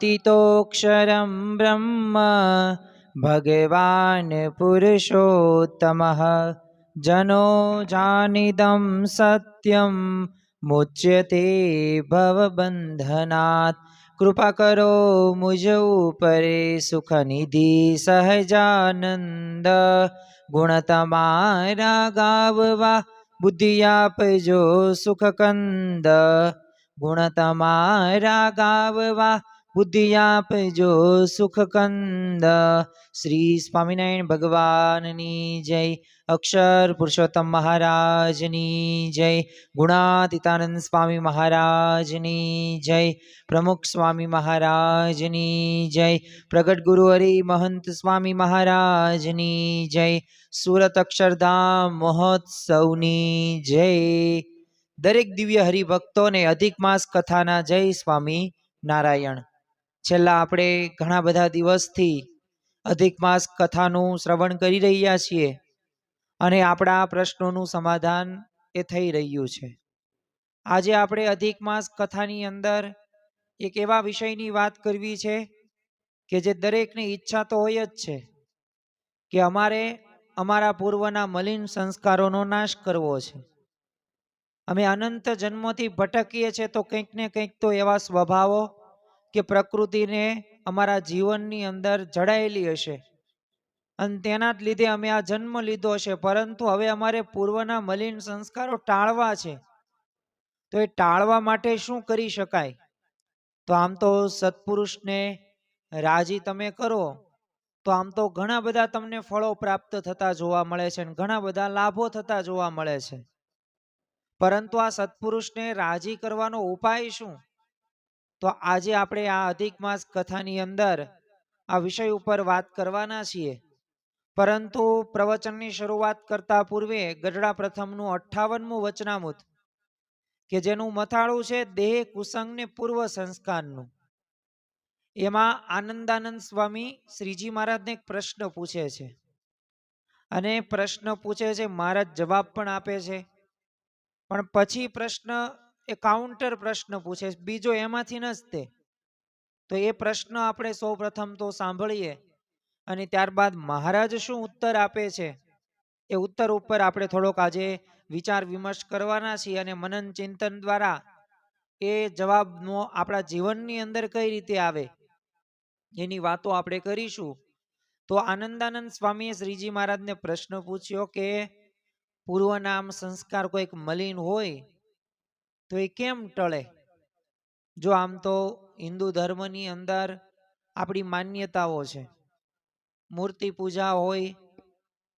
व्योमवद्व्याप्तदेहाय व्योमवद्व्याप्तदेहाय व्योमवद्व्याप्तदेहाय व्योमवद्व्याप्तदेहाय व्योमवद्व्याप्तदेहाय व्योमवद्व्याप्तदेहाय व्योमवद्व्याप्तदेहाय व्योमवद्व्याप्तदेहाय भगवान् पुरुषोत्तमः जनो जानिदं सत्यं मुच्यते भवबन्धनात्। कृपा करो मुझ ऊपरे सुख निधि सहजानंद गुण तमारा गाववा बुद्धि आपजो सुख कंद गुण तमारा गाववा बुद्धि आपजो सुख कंद। श्री स्वामिनारायण भगवाननी जय। अक्षर पुरुषोत्तम महाराजनी जय। गुणातीतानंद स्वामी महाराजनी जय। प्रमुख स्वामी महाराजनी जय। प्रगट गुरु हरि महंत स्वामी महाराजनी जय। सूरत अक्षरधाम महोत्सवनी जय। दरेक दिव्य हरिभक्तों ने अधिक मास कथाना जय स्वामी नारायण। छेल्ला आपणे घणा बधा दिवसथी अधिक मास कथानुं श्रवण करी रह्या छीए अने आपणा प्रश्नोनुं समाधान ए थई रह्युं छे। आजे आपणे अधिक मास कथानी अंदर एक एवा विषयनी वात करवी छे के जे दरेकने ઈચ્છા तो होय ज छे के अमारे अमारा पूर्वना मलिन संस्कारोनो नाश करवो छे। अमे अनंत जन्मोथी भटकीए छे तो कंईक ने कंईक तो एवा स्वभावो के प्रकृतिने अमारा जीवननी अंदर जड़ायेली हशे अने तेना ज लीधे अमे आ जन्म लीधो छे। परंतु हवे अमारे पूर्वना मलिन संस्कारो टाळवा छे तो ए टाळवा माटे शुं करी शकाय? तो आम तो सत्पुरुष ने राजी तमे करो तो आम तो घणा बधा तमने फळो प्राप्त थता जोवा मळे छे अने घणा बधा लाभो थता जोवा मळे छे। परंतु आ सत्पुरुष ने राजी करवानो उपाय शुं? तो आजे आपणे आ अधिक मास कथानी अंदर आ विषय उपर वात करवाना छीए। परंतु प्रवचननी शरूआत करता पूर्वे गढड़ा प्रथमनुं 58मुं वचनामृत के जेनुं मथाळुं छे देह कुसंग ने पूर्व संस्कारनुं। एमां आनंदानंद स्वामी श्रीजी महाराज ने एक प्रश्न पूछे छे अने प्रश्न पूछे छे महाराज जवाब पण आपे छे पण पछी प्रश्न ए काउंटर प्रश्न पूछे बीजो एमांथी न ज ते। तो ए प्रश्न आपणे सौ प्रथम तो सांभळीए अने त्यारबाद महाराज शुं उत्तर आपे छे ए उत्तर उपर आपणे थोड़ोक आजे विचार विमर्श करवाना छीए अने मनन चिंतन द्वारा ए जवाबनो आपणा जीवननी अंदर कई रीते आवे एनी वातो आपणे करीशुं। तो आनंदानंद स्वामीए श्रीजी महाराज ने प्रश्न पूछ्यो के पूर्वनाम संस्कार कोईक मलिन होय तो ए केम टळे? जो आम तो हिंदू धर्मनी अंदर आपणी मान्यताओ छे, मूर्ति पूजा होय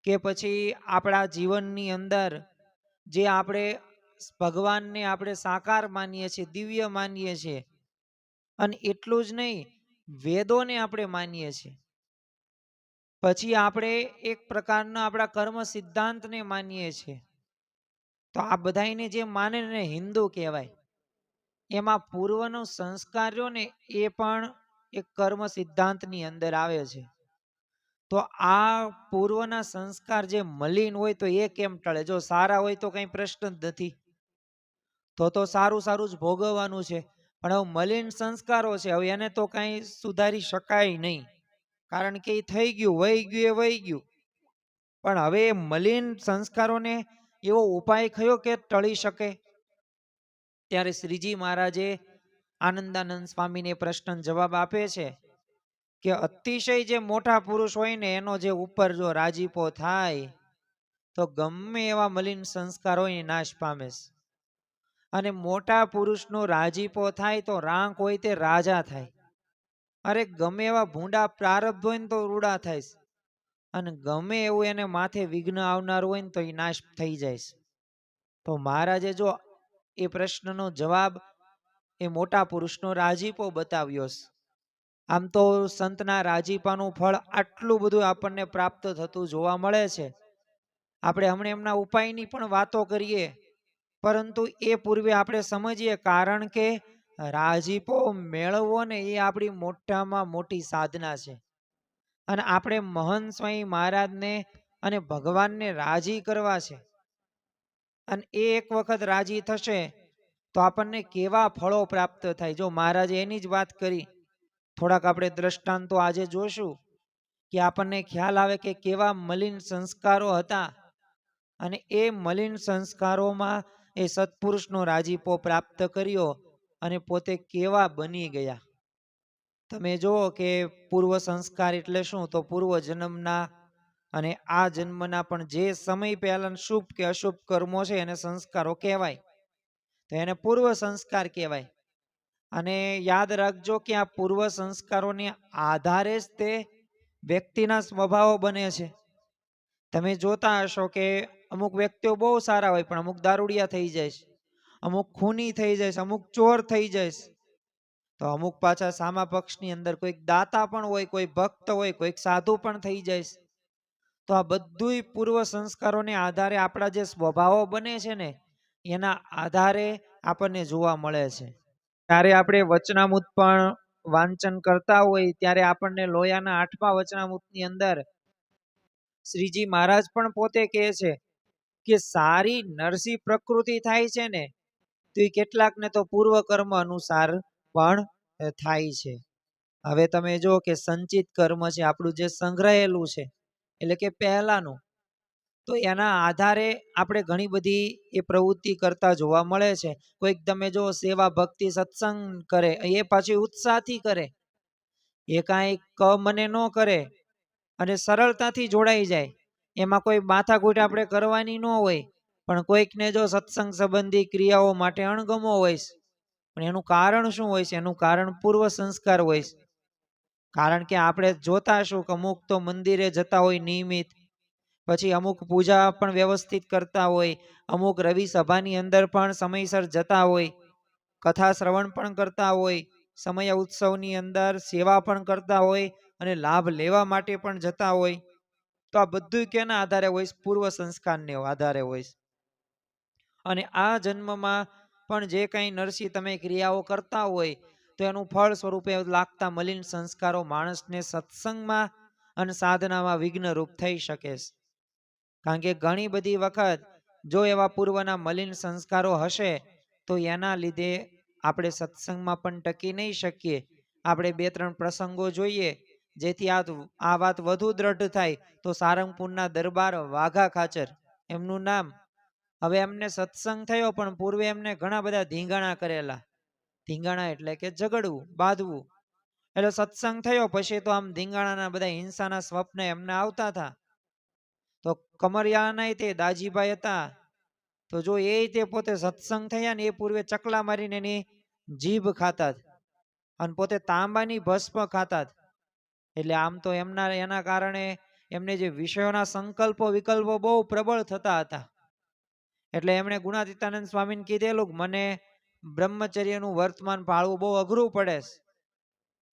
के पछी आपणा जीवननी अंदर जे आपणे भगवान ने आपणे साकार मानीए छीए, दिव्य मानीए छीए अने एटલું જ नहीं वेदोने आपणे मानीए छीए। पछी आपणे एक प्रकारना आपणा कर्म सिद्धांतने मानीए छीए। तो आ बधाईने जे माने ने हिंदू कहेवाय। एमां पूर्वनो संस्कार रह्यो ने ए पण एक कर्म सिद्धांतनी अंदर आवे छे। तो आ पूर्वना संस्कार जे मलिन होय तो ए केम टळे? जो सारा होय तो कई प्रश्न ज नथी। तो सारू सारू ज भोगववानुं छे पण हवे मलिन संस्कारो छे हवे एने तो कई सुधारी शकाय नहीं कारण के थई गयुं वही गयुं ए वही गयुं। पण हवे मलिन संस्कारोने एवो उपाय कयो के टળી शके? त्यारे श्रीजी महाराजे आनंदानंद स्वामी ने प्रश्न जवाब आपे छे के अतिशय जे मोटा पुरुष होय ने एनो जे उपर जो राजीपो थाय तो गमे एवा मलिन संस्कार होय नाश पामे छे। अने मोटा पुरुषनो राजीपो थाय तो रांक होय ते राजा थाय। अरे गमे एवा भूंडा प्रारब्ध होय तो रूडा थाय अने गमे एवुं एने माथे विघ्न आवनार होय तो ए नाश थई जाय। तो महाराजे जो ए प्रश्ननो जवाब ए मोटा पुरुषनो राजीपो बताव्यो छे। आम तो संतना राजीपानुं फळ आटલું બધું આપણને પ્રાપ્ત થતું જોવા મળે છે। આપણે હમણે એમના ઉપાયની પણ વાતો કરીએ પરંતુ એ પૂર્વે આપણે સમજીએ કારણ કે રાજીપો મેળવવો ને એ આપણી મોટામાં મોટી સાધના છે અને આપણે મહંત સ્વામી મહારાજને અને ભગવાનને રાજી કરવા છે અને એ એક વખત રાજી થશે તો આપણને કેવા ફળો પ્રાપ્ત થાય। જો મહારાજે એની જ વાત કરી થોડાક આપણે દ્રષ્ટાંતો આજે જોશું કે આપણને ખ્યાલ આવે કે કેવા મલિન સંસ્કારો હતા અને એ મલિન સંસ્કારોમાં એ સત્પુરુષનો રાજીપો પ્રાપ્ત કર્યો અને પોતે કેવા બની ગયા. તમે જુઓ કે પૂર્વ સંસ્કાર એટલે શું? તો પૂર્વ જન્મના અને આ જન્મના પણ જે સમય પહેલા શુભ કે અશુભ કર્મો છે એને સંસ્કારો કહેવાય, તો એને પૂર્વ સંસ્કાર કહેવાય. અને યાદ રાખજો કે આ પૂર્વ સંસ્કારોને આધારે જ તે વ્યક્તિના સ્વભાવો બને છે. તમે જોતા હશો કે અમુક વ્યક્તિઓ બહુ સારા હોય પણ અમુક દારૂડિયા થઈ જાય છે, અમુક ખૂની થઈ જાય છે, અમુક ચોર થઈ જાય છે, તો અમુક પાછા સામા પક્ષની અંદર કોઈક દાતા પણ હોય, કોઈ ભક્ત હોય, કોઈક સાધુ પણ થઈ જાય છે. તો આ બધુંય પૂર્વ સંસ્કારોને આધારે આપણા જે સ્વભાવો બને છે ને એના આધારે આપણને જોવા મળે છે. ત્યારે આપણે વચનામૃત પણ વાંચન કરતા હોય ત્યારે આપણને લોયાના 8મા વચનામૃતની અંદર શ્રીજી મહારાજ પણ પોતે કહે છે કે સારી નરસી પ્રકૃતિ થાય છે ને તો એ કેટલાકને તો પૂર્વ કર્મ અનુસાર પણ થાય છે. હવે તમે જો કે સંચિત કર્મ છે આપણું જે સંગ્રહેલું છે એટલે કે પહેલાનું, તો એના આધારે આપણે ઘણી બધી એ પ્રવૃત્તિ કરતા જોવા મળે છે. કોઈક તમે જો સેવા ભક્તિ સત્સંગ કરે એ પાછી ઉત્સાહથી કરે, એ કાંઈ મને ન કરે અને સરળતાથી જોડાઈ જાય, એમાં કોઈ માથાકૂટ આપણે કરવાની ન હોય. પણ કોઈકને જો સત્સંગ સંબંધી ક્રિયાઓ માટે અણગમો હોય છે, પણ એનું કારણ શું હોય છે? એનું કારણ પૂર્વ સંસ્કાર હોય છે. કારણ કે આપણે જોતા હશું કે અમુક તો મંદિરે જતા હોય નિયમિત, પછી અમુક પૂજા પણ વ્યવસ્થિત કરતા હોય, અમુક રવિ સભાની અંદર પણ સમયસર જતા હોય, કથા શ્રવણ પણ કરતા હોય, સમય ઉત્સવની અંદર સેવા પણ કરતા હોય અને લાભ લેવા માટે પણ જતા હોય. તો આ બધું કેના આધારે હોય? પૂર્વ સંસ્કારને આધારે હોય. અને આ જન્મમાં પણ જે કંઈ નરસી તમે ક્રિયાઓ કરતા હોય તો એનું ફળ સ્વરૂપે લાગતા મલિન સંસ્કારો માણસને સત્સંગમાં અને સાધનામાં વિઘ્નરૂપ થઈ શકે છે. કારણ કે ઘણી બધી વખત જો એવા પૂર્વના મલિન સંસ્કારો હશે તો એના લીધે આપણે સત્સંગમાં પણ ટકી નહીં શકીએ. આપણે 2-3 પ્રસંગો જોઈએ જેથી આ વાત વધુ દ્રઢ થાય. તો સારંગપુરના દરબાર વાઘા ખાચર એમનું નામ. હવે એમને સત્સંગ થયો પણ પૂર્વે એમને ઘણા બધા ધીંગાણા કરેલા. ધીંગાણા એટલે કે ઝઘડવું, બાંધવું. એટલે સત્સંગ થયો પછી તો આમ ધીંગાણાના બધા હિંસાના સ્વપ્ન એમને આવતા હતા. તો કમરિયાના તે દાજીભાઈ હતા, તો જો એ તે પોતે સત્સંગ થયા ને એ પૂર્વે ચકલા મારીને એની જીભ ખાતા અને પોતે તાંબાની ભસ્મ ખાતા. એટલે આમ તો એના કારણે એમને જે વિષયોના સંકલ્પો વિકલ્પો બહુ પ્રબળ થતા હતા. એટલે એમણે ગુણાતીતાનંદ સ્વામીને કીધેલું કે મને બ્રહ્મચર્યનું વર્તમાન પાળવું બહુ અઘરું પડે.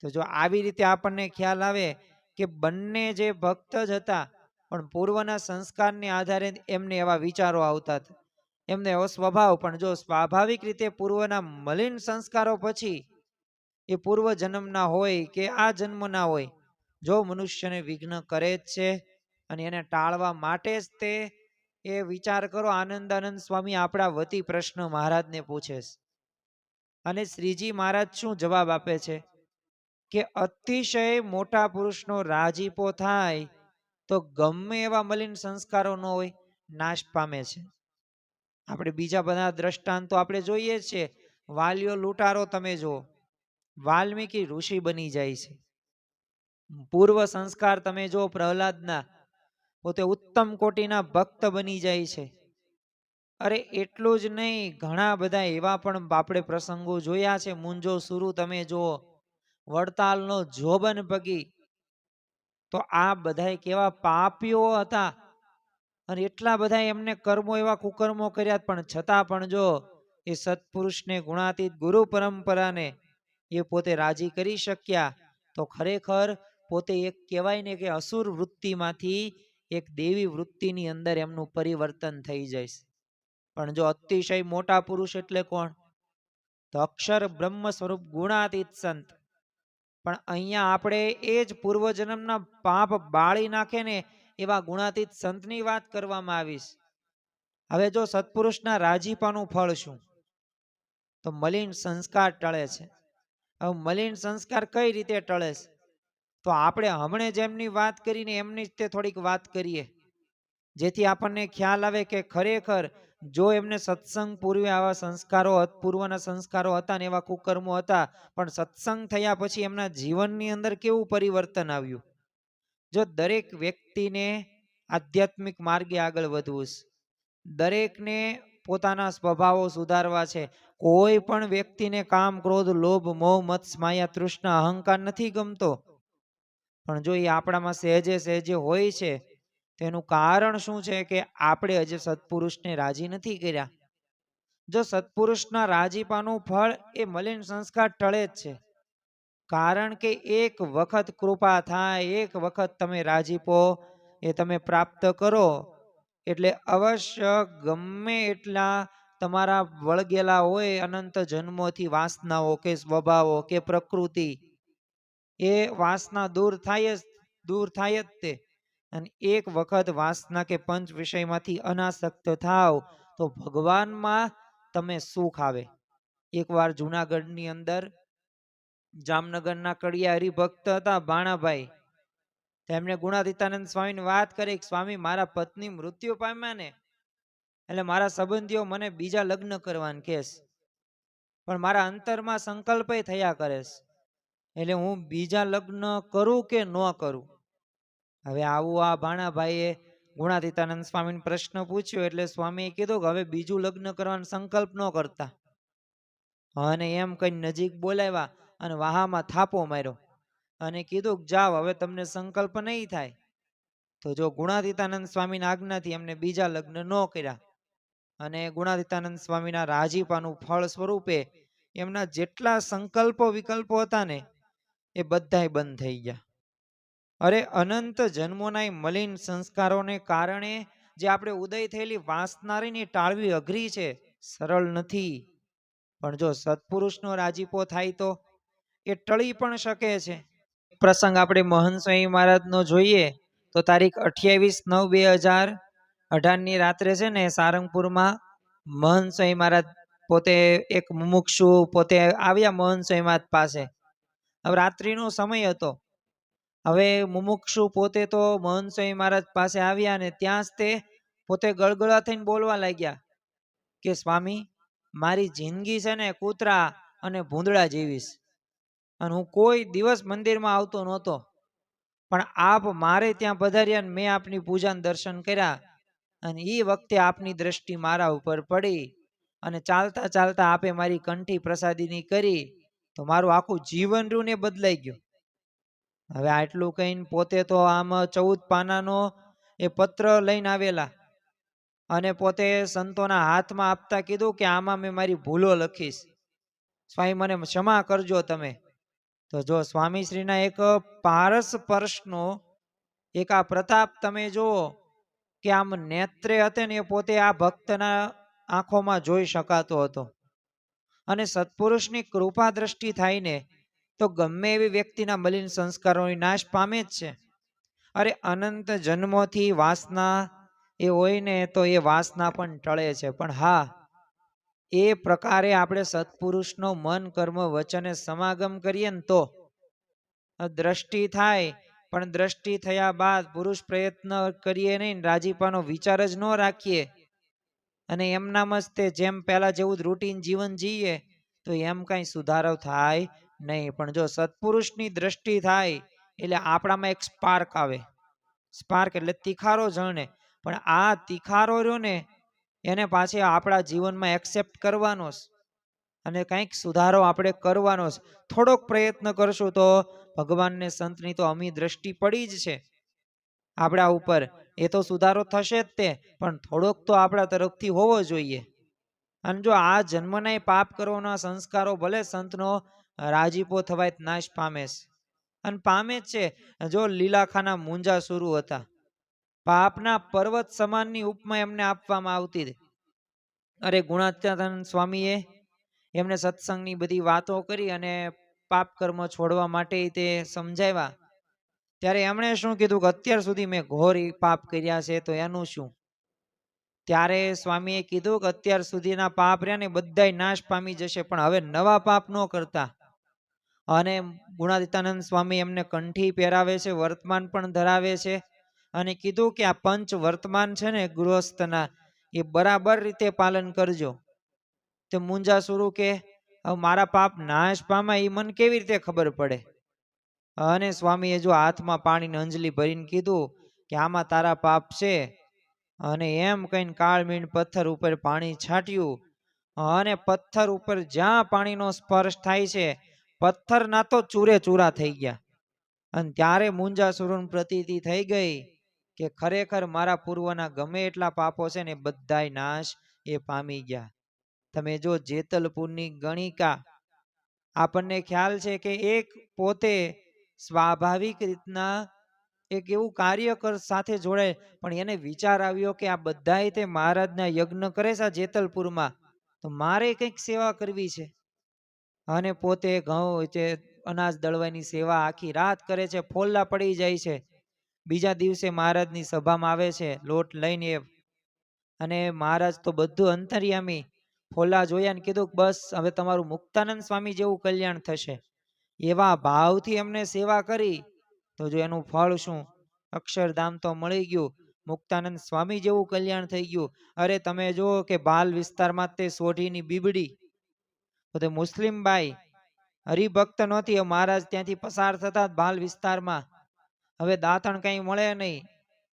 તો જો આવી રીતે આપણને ખ્યાલ આવે કે બંને જે ભક્ત જ હતા પણ પૂર્વના સંસ્કારને આધારે એમને એવા વિચારો આવતા હતા, એમને એવો સ્વભાવ. પણ જો સ્વાભાવિક રીતે પૂર્વના મલિન સંસ્કારો પછી એ પૂર્વ જન્મના હોય કે આ જન્મના હોય, જો મનુષ્યને વિઘ્ન કરે જ છે અને એને ટાળવા માટે જ તે એ વિચાર કરો. આનંદાનંદ સ્વામી આપણા વતી પ્રશ્ન મહારાજને પૂછે છે અને શ્રીજી મહારાજ શું જવાબ આપે છે કે અતિશય મોટા પુરુષનો રાજીપો થાય તો ગમે એવા મલિન સંસ્કારો ન હોય નાશ પામે છે. આપણે બીજા બધા દ્રષ્ટાંતો આપણે જોઈએ છીએ. વાલિયો લૂંટારો તમે જુઓ, વાલ્મીકી ઋષિ બની જાય છે. પૂર્વ સંસ્કાર તમે જો પ્રહલાદના, પોતે ઉત્તમ કોટીના ભક્ત બની જાય છે. અરે એટલું જ નહીં, ઘણા બધા એવા પણ આપણે પ્રસંગો જોયા છે. મુંજો સુરુ તમે જુઓ, વડતાલનો જોબન ભગી, તો આ બધા કેવા પાપીઓ હતા અને એટલા બધા એમને કર્મો એવા કુકર્મો કર્યા, પણ છતાં પણ જો એ સત્પુરુષને ગુણાતીત ગુરુ પરંપરાને એ પોતે રાજી કરી શક્યા. તો ખરેખર પોતે એક કહેવાય ને કે અસુર વૃત્તિમાંથી એક દેવી વૃત્તિની અંદર એમનું પરિવર્તન થઈ જાય. પણ જો અતિશય મોટા પુરુષ એટલે કોણ? તો અક્ષર બ્રહ્મ સ્વરૂપ ગુણાતીત સંત. પણ અહીંયા આપણે એ જ પૂર્વજન્મના પાપ બાળી નાખે ને એવા ગુણાતીત સંતની વાત કરવામાં આવીશ. હવે જો સત્પુરુષના રાજીપાનું ફળ શું? તો મલિન સંસ્કાર ટળે છે. હવે મલિન સંસ્કાર કઈ રીતે ટળે છે? તો આપણે હમણે જેમની વાત કરીને એમની જ તે થોડીક વાત કરીએ, જેથી આપણને ખ્યાલ આવે કે ખરેખર જો એમને સત્સંગ પૂર્વે આવા સંસ્કારો પૂર્વના સંસ્કારો હતા ને એવા કુકર્મો હતા, પણ સત્સંગ થયા પછી એમના જીવનની અંદર કેવું પરિવર્તન આવ્યું. જો દરેક વ્યક્તિને આધ્યાત્મિક માર્ગે આગળ વધવું છે, દરેકને પોતાના સ્વભાવો સુધારવા છે. કોઈ પણ વ્યક્તિને કામ, ક્રોધ, લોભ, મોહ, મત્સ, માયા, તૃષ્ણા, અહંકાર નથી ગમતો. પણ જો એ આપણામાં સહેજે સહેજે હોય છે, તેનું કારણ શું છે કે આપણે હજુ સત્પુરુષને રાજી નથી કર્યા. જો સત્પુરુષના રાજીપાનું ફળ એ મલિન સંસ્કાર ટળે જ છે. કારણ કે એક વખત કૃપા થાય, એક વખત તમે રાજીપો એ તમે પ્રાપ્ત કરો એટલે અવશ્ય ગમે એટલા તમારા વળગેલા હોય અનંત જન્મોથી વાસનાઓ કે સ્વભાવો કે પ્રકૃતિ, એ વાસના દૂર થાય જ તે. અને એક વખત વાસના કે પંચ વિષયમાંથી અનાસક્ત થાવ તો ભગવાનમાં તમે સુખ આવે. એકવાર જુનાગઢની અંદર જામનગરના કડિયા હરિભક્ત હતા ભાણાભાઈ, તેમને ગુણાતીતાનંદ સ્વામીની વાત કરી કે સ્વામી મારા પત્ની મૃત્યુ પામ્યા ને એટલે મારા સંબંધીઓ મને બીજા લગ્ન કરવાનું કેસ, પણ મારા અંતરમાં સંકલ્પ થયા કરે છે, એટલે હું બીજા લગ્ન કરું કે ન કરું. હવે આવું આ ભાણાભાઈએ ગુણાતીતાનંદ સ્વામીને પ્રશ્ન પૂછ્યો એટલે સ્વામીએ કીધું કે હવે બીજું લગ્ન કરવાનો સંકલ્પ ન કરતા. અને એમ કઈ નજીક બોલાવ્યા અને વાહામાં થાપો માર્યો અને કીધું જાઓ હવે તમને સંકલ્પ નહીં થાય. તો જો ગુણાતીતાનંદ સ્વામીના આજ્ઞાથી એમને બીજા લગ્ન ન કર્યા અને ગુણાતીતાનંદ સ્વામીના રાજીપાનું ફળ સ્વરૂપે એમના જેટલા સંકલ્પો વિકલ્પો હતા ને એ બધાય બંધ થઈ ગયા. અરે અનંત જન્મોના મલિન સંસ્કારોને કારણે જે આપણે ઉદય થયેલી વાસના રહીને ટાળવી અઘરી છે, સરળ નથી. પણ જો સત્પુરુષનો રાજીપો થાય તો એ ટળી પણ શકે છે. પ્રસંગ આપણે મહંત સ્વામી મહારાજનો જોઈએ તો તારીખ 28/9/2018 ની રાત્રે છે ને સારંગપુરમાં મહંત સ્વામી મહારાજ પોતે એક મુમુક્ષુ પોતે આવ્યા મહંત સ્વામી મહારાજ પાસે. હવે રાત્રિનો સમય હતો. હવે મુમુક્ષુ પોતે તો મહંત સ્વામી મહારાજ પાસે આવ્યા ને ત્યાં જ તે પોતે ગળગળા થઈને બોલવા લાગ્યા કે સ્વામી મારી જિંદગી છે ને કૂતરા અને ભૂંદડા જેવી છે, અને હું કોઈ દિવસ મંદિરમાં આવતો નહોતો, પણ આપ મારે ત્યાં પધાર્યા ને મેં આપની પૂજાને દર્શન કર્યા અને એ વખતે આપની દ્રષ્ટિ મારા ઉપર પડી અને ચાલતા ચાલતા આપે મારી કંઠી પ્રસાદીની કરી તો મારું આખું જીવન રહ્યું ને બદલાઈ ગયું. હવે આટલું કહીને પોતે તો આમ 14 પાનાનો એ પત્ર લઈને આવેલા અને પોતે સંતોના હાથમાં આપતા કીધું કે આમાં મેં મારી ભૂલો લખીશ, સ્વામી મને ક્ષમા કરજો તમે. તો જો સ્વામીશ્રીના એક પારસ પર્શનો એક આ પ્રતાપ તમે જુઓ કે આમ નેત્રે હતા ને એ પોતે આ ભક્તના આંખોમાં જોઈ શકાતો હતો. અને સત્પુરુષની કૃપા દ્રષ્ટિ થાય ને તો ગમે એવી વ્યક્તિના મલિન સંસ્કારોની નાશ પામે જ છે. અરે અનંત જન્મોથી વાસના એ હોય ને તો એ વાસના પણ ટળે છે. પણ હા, એ પ્રકારે આપણે સત્પુરુષનો મન કર્મ વચને સમાગમ કરીએ ને તો દ્રષ્ટિ થાય, પણ દ્રષ્ટિ થયા બાદ પુરુષ પ્રયત્ન કરીએ નહીં, રાજીપાનો વિચાર જ ન રાખીએ અને એમનામ જ તે જેમ પહેલા જેવું જ રૂટીન જીવન જીવીએ તો એમ કઈ સુધારો થાય નહીં. પણ જો સત્પુરુષની દ્રષ્ટિ થાય એટલે આપણામાં એક સ્પાર્ક આવે. સ્પાર્ક એટલે તીખારો જળને, પણ આ તીખારો રહ્યો ને એને પાછી આપણા જીવનમાં એક્સેપ્ટ કરવાનો અને કંઈક સુધારો આપણે કરવાનો. થોડોક પ્રયત્ન કરશું તો ભગવાનને સંતની તો અમી દ્રષ્ટિ પડી જ છે આપણા ઉપર, એ તો સુધારો થશે જ તે, પણ થોડોક તો આપણા તરફથી હોવો જોઈએ. અને જો આ જન્મના પાપ કરવાના સંસ્કારો ભલે સંતનો રાજીપો થવાય નાશ પામે છે અને પામે જ છે. જો લીલાખાના મુંજા શરૂ હતા, પાપના પર્વત સમાનની ઉપમા એમને આપવામાં આવતી હતી. અરે ગુણાતીતાનંદ સ્વામીએ એમને સત્સંગની બધી વાતો કરી અને પાપ કર્મ છોડવા માટે તે સમજાવ્યા. ત્યારે એમણે શું કીધું કે અત્યાર સુધી મેં ઘોર પાપ કર્યા છે તો એનું શું? ત્યારે સ્વામીએ કીધું કે અત્યાર સુધીના પાપ રહ્યા ને બધાય નાશ પામી જશે, પણ હવે નવા પાપ ન કરતા. અને ગુણાતીતાનંદ સ્વામી એમને કંઠી પહેરાવે છે, વર્તમાન પણ ધરાવે છે, અને કીધું કે આ પંચ વર્તમાન છે ને ગૃહસ્થના એ બરાબર રીતે પાલન કરજો. તે મુંજાસુરુ કે મારા પાપ નાશ પામ્યા એ મને કેવી રીતે ખબર પડે? અને સ્વામીએ જો હાથમાં પાણીની અંજલી ભરીને કીધું કે આમાં તારા પાપ છે, અને એમ કહીને કાળમીણ પથ્થર ઉપર પાણી છાંટ્યું, અને પથ્થર ઉપર જ્યાં પાણીનો સ્પર્શ થાય છે પથ્થરના તો ચૂરે ચૂરા થઈ ગયા. અને ત્યારે મુંજાસુરને પ્રતીતિ થઈ ગઈ કે ખરેખર મારા પૂર્વના ગમે એટલા પાપો છે ને બધાય નાશ એ પામી ગયા. તમે જો જેતલપુરની ગણિકા, આપણને ખ્યાલ છે કે એક પોતે સ્વાભાવિક રીતના એક એવું કાર્ય સાથે જોડાય, પણ એને વિચાર આવ્યો કે આ બધાય તે મહારાજના યજ્ઞ કરે છે જેતલપુરમાં, તો મારે કંઈક સેવા કરવી છે. અને પોતે ઘઉં છે અનાજ દળવાની સેવા આખી રાત કરે છે, ફોલ્લા પડી જાય છે. બીજા દિવસે મહારાજની સભામાં આવે છે લોટ લઈને, અને મહારાજ તો બધું અંતર્યામી, ફોલ્લા જોયા ને કીધું બસ હવે તમારું મુક્તાનંદ સ્વામી જેવું કલ્યાણ થશે. એવા ભાવથી એમને સેવા કરી, તો જો એનું ફળ શું? અક્ષરધામ તો મળી ગયું, મુક્તાનંદ સ્વામી જેવું કલ્યાણ થઈ ગયું. અરે તમે જુઓ કે બાલ વિસ્તારમાં તે સોઢીની બીબડી, તો તે મુસ્લિમ બાઈ હરિભક્ત નહોતી, મહારાજ ત્યાંથી પસાર થતા બાલ વિસ્તારમાં, હવે દાંતણ કઈ મળે નહીં,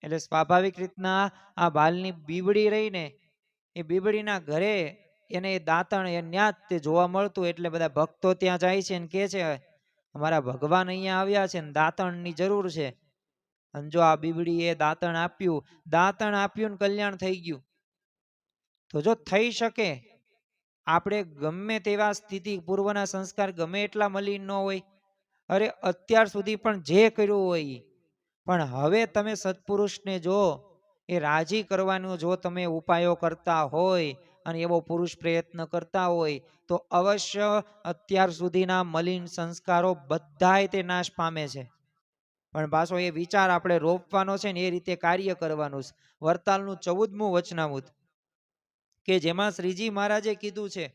એટલે સ્વાભાવિક રીતના આ બાલની બીબડી રહીને એ બીબડીના ઘરે એને દાંતણ એ ન્યા જ તે જોવા મળતું, એટલે બધા ભક્તો ત્યાં જાય છે ને કે છે અમારા ભગવાન અહીંયા આવ્યા છે ને દાંતણની જરૂર છે. અને જો આ બીબડીએ દાંતણ આપ્યું ને કલ્યાણ થઈ ગયું. તો જો થઈ શકે, આપણે ગમે તેવા સ્થિતિ પૂર્વના સંસ્કાર ગમે એટલા મલિન ન હોય, અરે અત્યાર સુધી પણ જે કર્યું હોય, પણ હવે તમે સત્પુરુષને જો એ રાજી કરવાનો જો તમે ઉપાયો કરતા હોય અને એવો પુરુષ પ્રયત્ન કરતા હોય, તો અવશ્ય અત્યાર સુધીના મલિન સંસ્કારો બધાય તે નાશ પામે છે. પણ પાછો એ વિચાર આપણે રોપવાનો છે ને એ રીતે કાર્ય કરવાનું છે. વરતાલનું 14મું વચનામૃત કે જેમાં શ્રીજી મહારાજે કીધું છે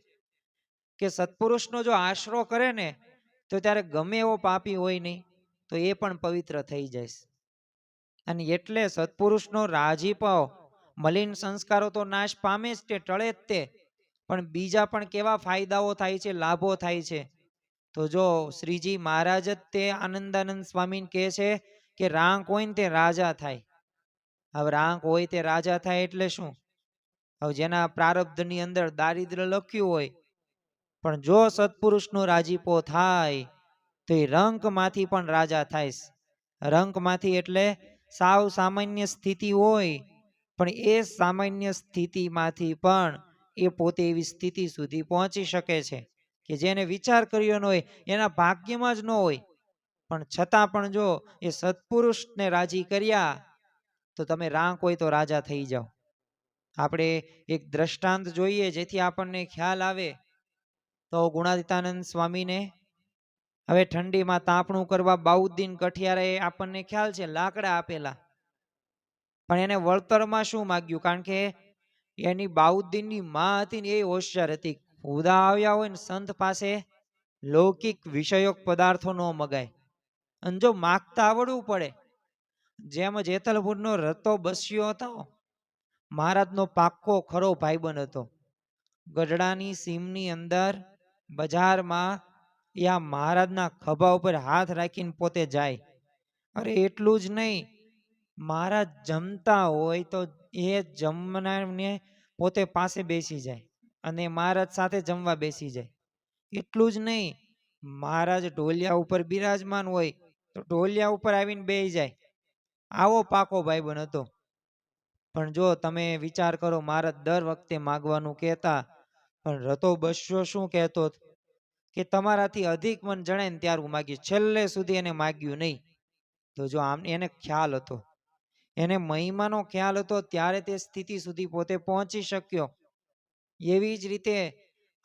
કે સત્પુરુષનો જો આશરો કરે ને તો ત્યારે ગમે એવો પાપી હોય નહીં તો એ પણ પવિત્ર થઈ જાય. અને એટલે સત્પુરુષનો રાજીપો, મલિન સંસ્કારો તો નાશ પામે જ, તે ટળે જ તે, પણ બીજા પણ કેવા ફાયદાઓ થાય છે, લાભો થાય છે. તો જો શ્રીજી મહારાજ જ તે આનંદાનંદ સ્વામીને કહે છે કે રાંક હોય ને તે રાજા થાય. હવે રાંક હોય તે રાજા થાય એટલે શું? હવે જેના પ્રારબ્ધની અંદર દારિદ્ર્ય લખ્યું હોય, પણ જો સત્પુરુષનો રાજીપો થાય તો એ રંકમાંથી પણ રાજા થાય. રંકમાંથી એટલે સાવ સામાન્ય સ્થિતિ હોય, પણ એ સામાન્ય સ્થિતિમાંથી પણ એ પોતે એવી સ્થિતિ સુધી પહોંચી શકે છે કે જેને વિચાર કર્યો ન હોય, એના ભાગ્યમાં જ ન હોય, પણ છતાં પણ જો એ સત્પુરુષને રાજી કર્યા તો તમે રાંક હોય તો રાજા થઈ જાઓ. આપણે એક દ્રષ્ટાંત જોઈએ જેથી આપણને ખ્યાલ આવે. તો ગુણાતીતાનંદ સ્વામીને હવે ઠંડીમાં તાપણું કરવા બાઉદ્દીન કઠિયારે આપણને ખ્યાલ છે લાકડા આપેલા, પણ એને વળતરમાં શું માગ્યું? કારણ કે એની બાઉદ્દીનની માં હતી ને એ હોશિયાર હતી. હુદા આવ્યા હોય ને સંત પાસે લૌકિક વિષયોક પદાર્થો ન મગાય, અને જો માગતા આવડવું પડે. જેમ જેતલપુરનો રતો બસ્યો હતો, મહારાજનો પાક્કો ખરો ભાઈબંધ હતો. ગઢડાની સીમની અંદર બજારમાં યા મહારાજના ખભા ઉપર હાથ રાખીને પોતે જાય. અરે એટલું જ નહીં, મહારાજ જમતા હોય તો એ જમનારને પોતે પાસે બેસી જાય અને મહારાજ સાથે જમવા બેસી જાય. એટલું જ નહીં, મહારાજ ઢોલિયા ઉપર બિરાજમાન હોય તો ઢોલિયા ઉપર આવીને બેસી જાય. આવો પાકો ભાઈબંધ હતો. પણ જો તમે વિચાર કરો, મહારાજ દર વખતે માગવાનું કહેતા, પણ રતો બસ્યો શું કહેતો કે તમારાથી અધિક મન જણાય ને ત્યાર હું માગીશ, છેલ્લે સુધી એને માગ્યું નહીં. તો જો આમ એને ખ્યાલ હતો, એને મહિમાનો ખ્યાલ હતો, ત્યારે તે સ્થિતિ સુધી પોતે પહોંચી શક્યો. એવી જ રીતે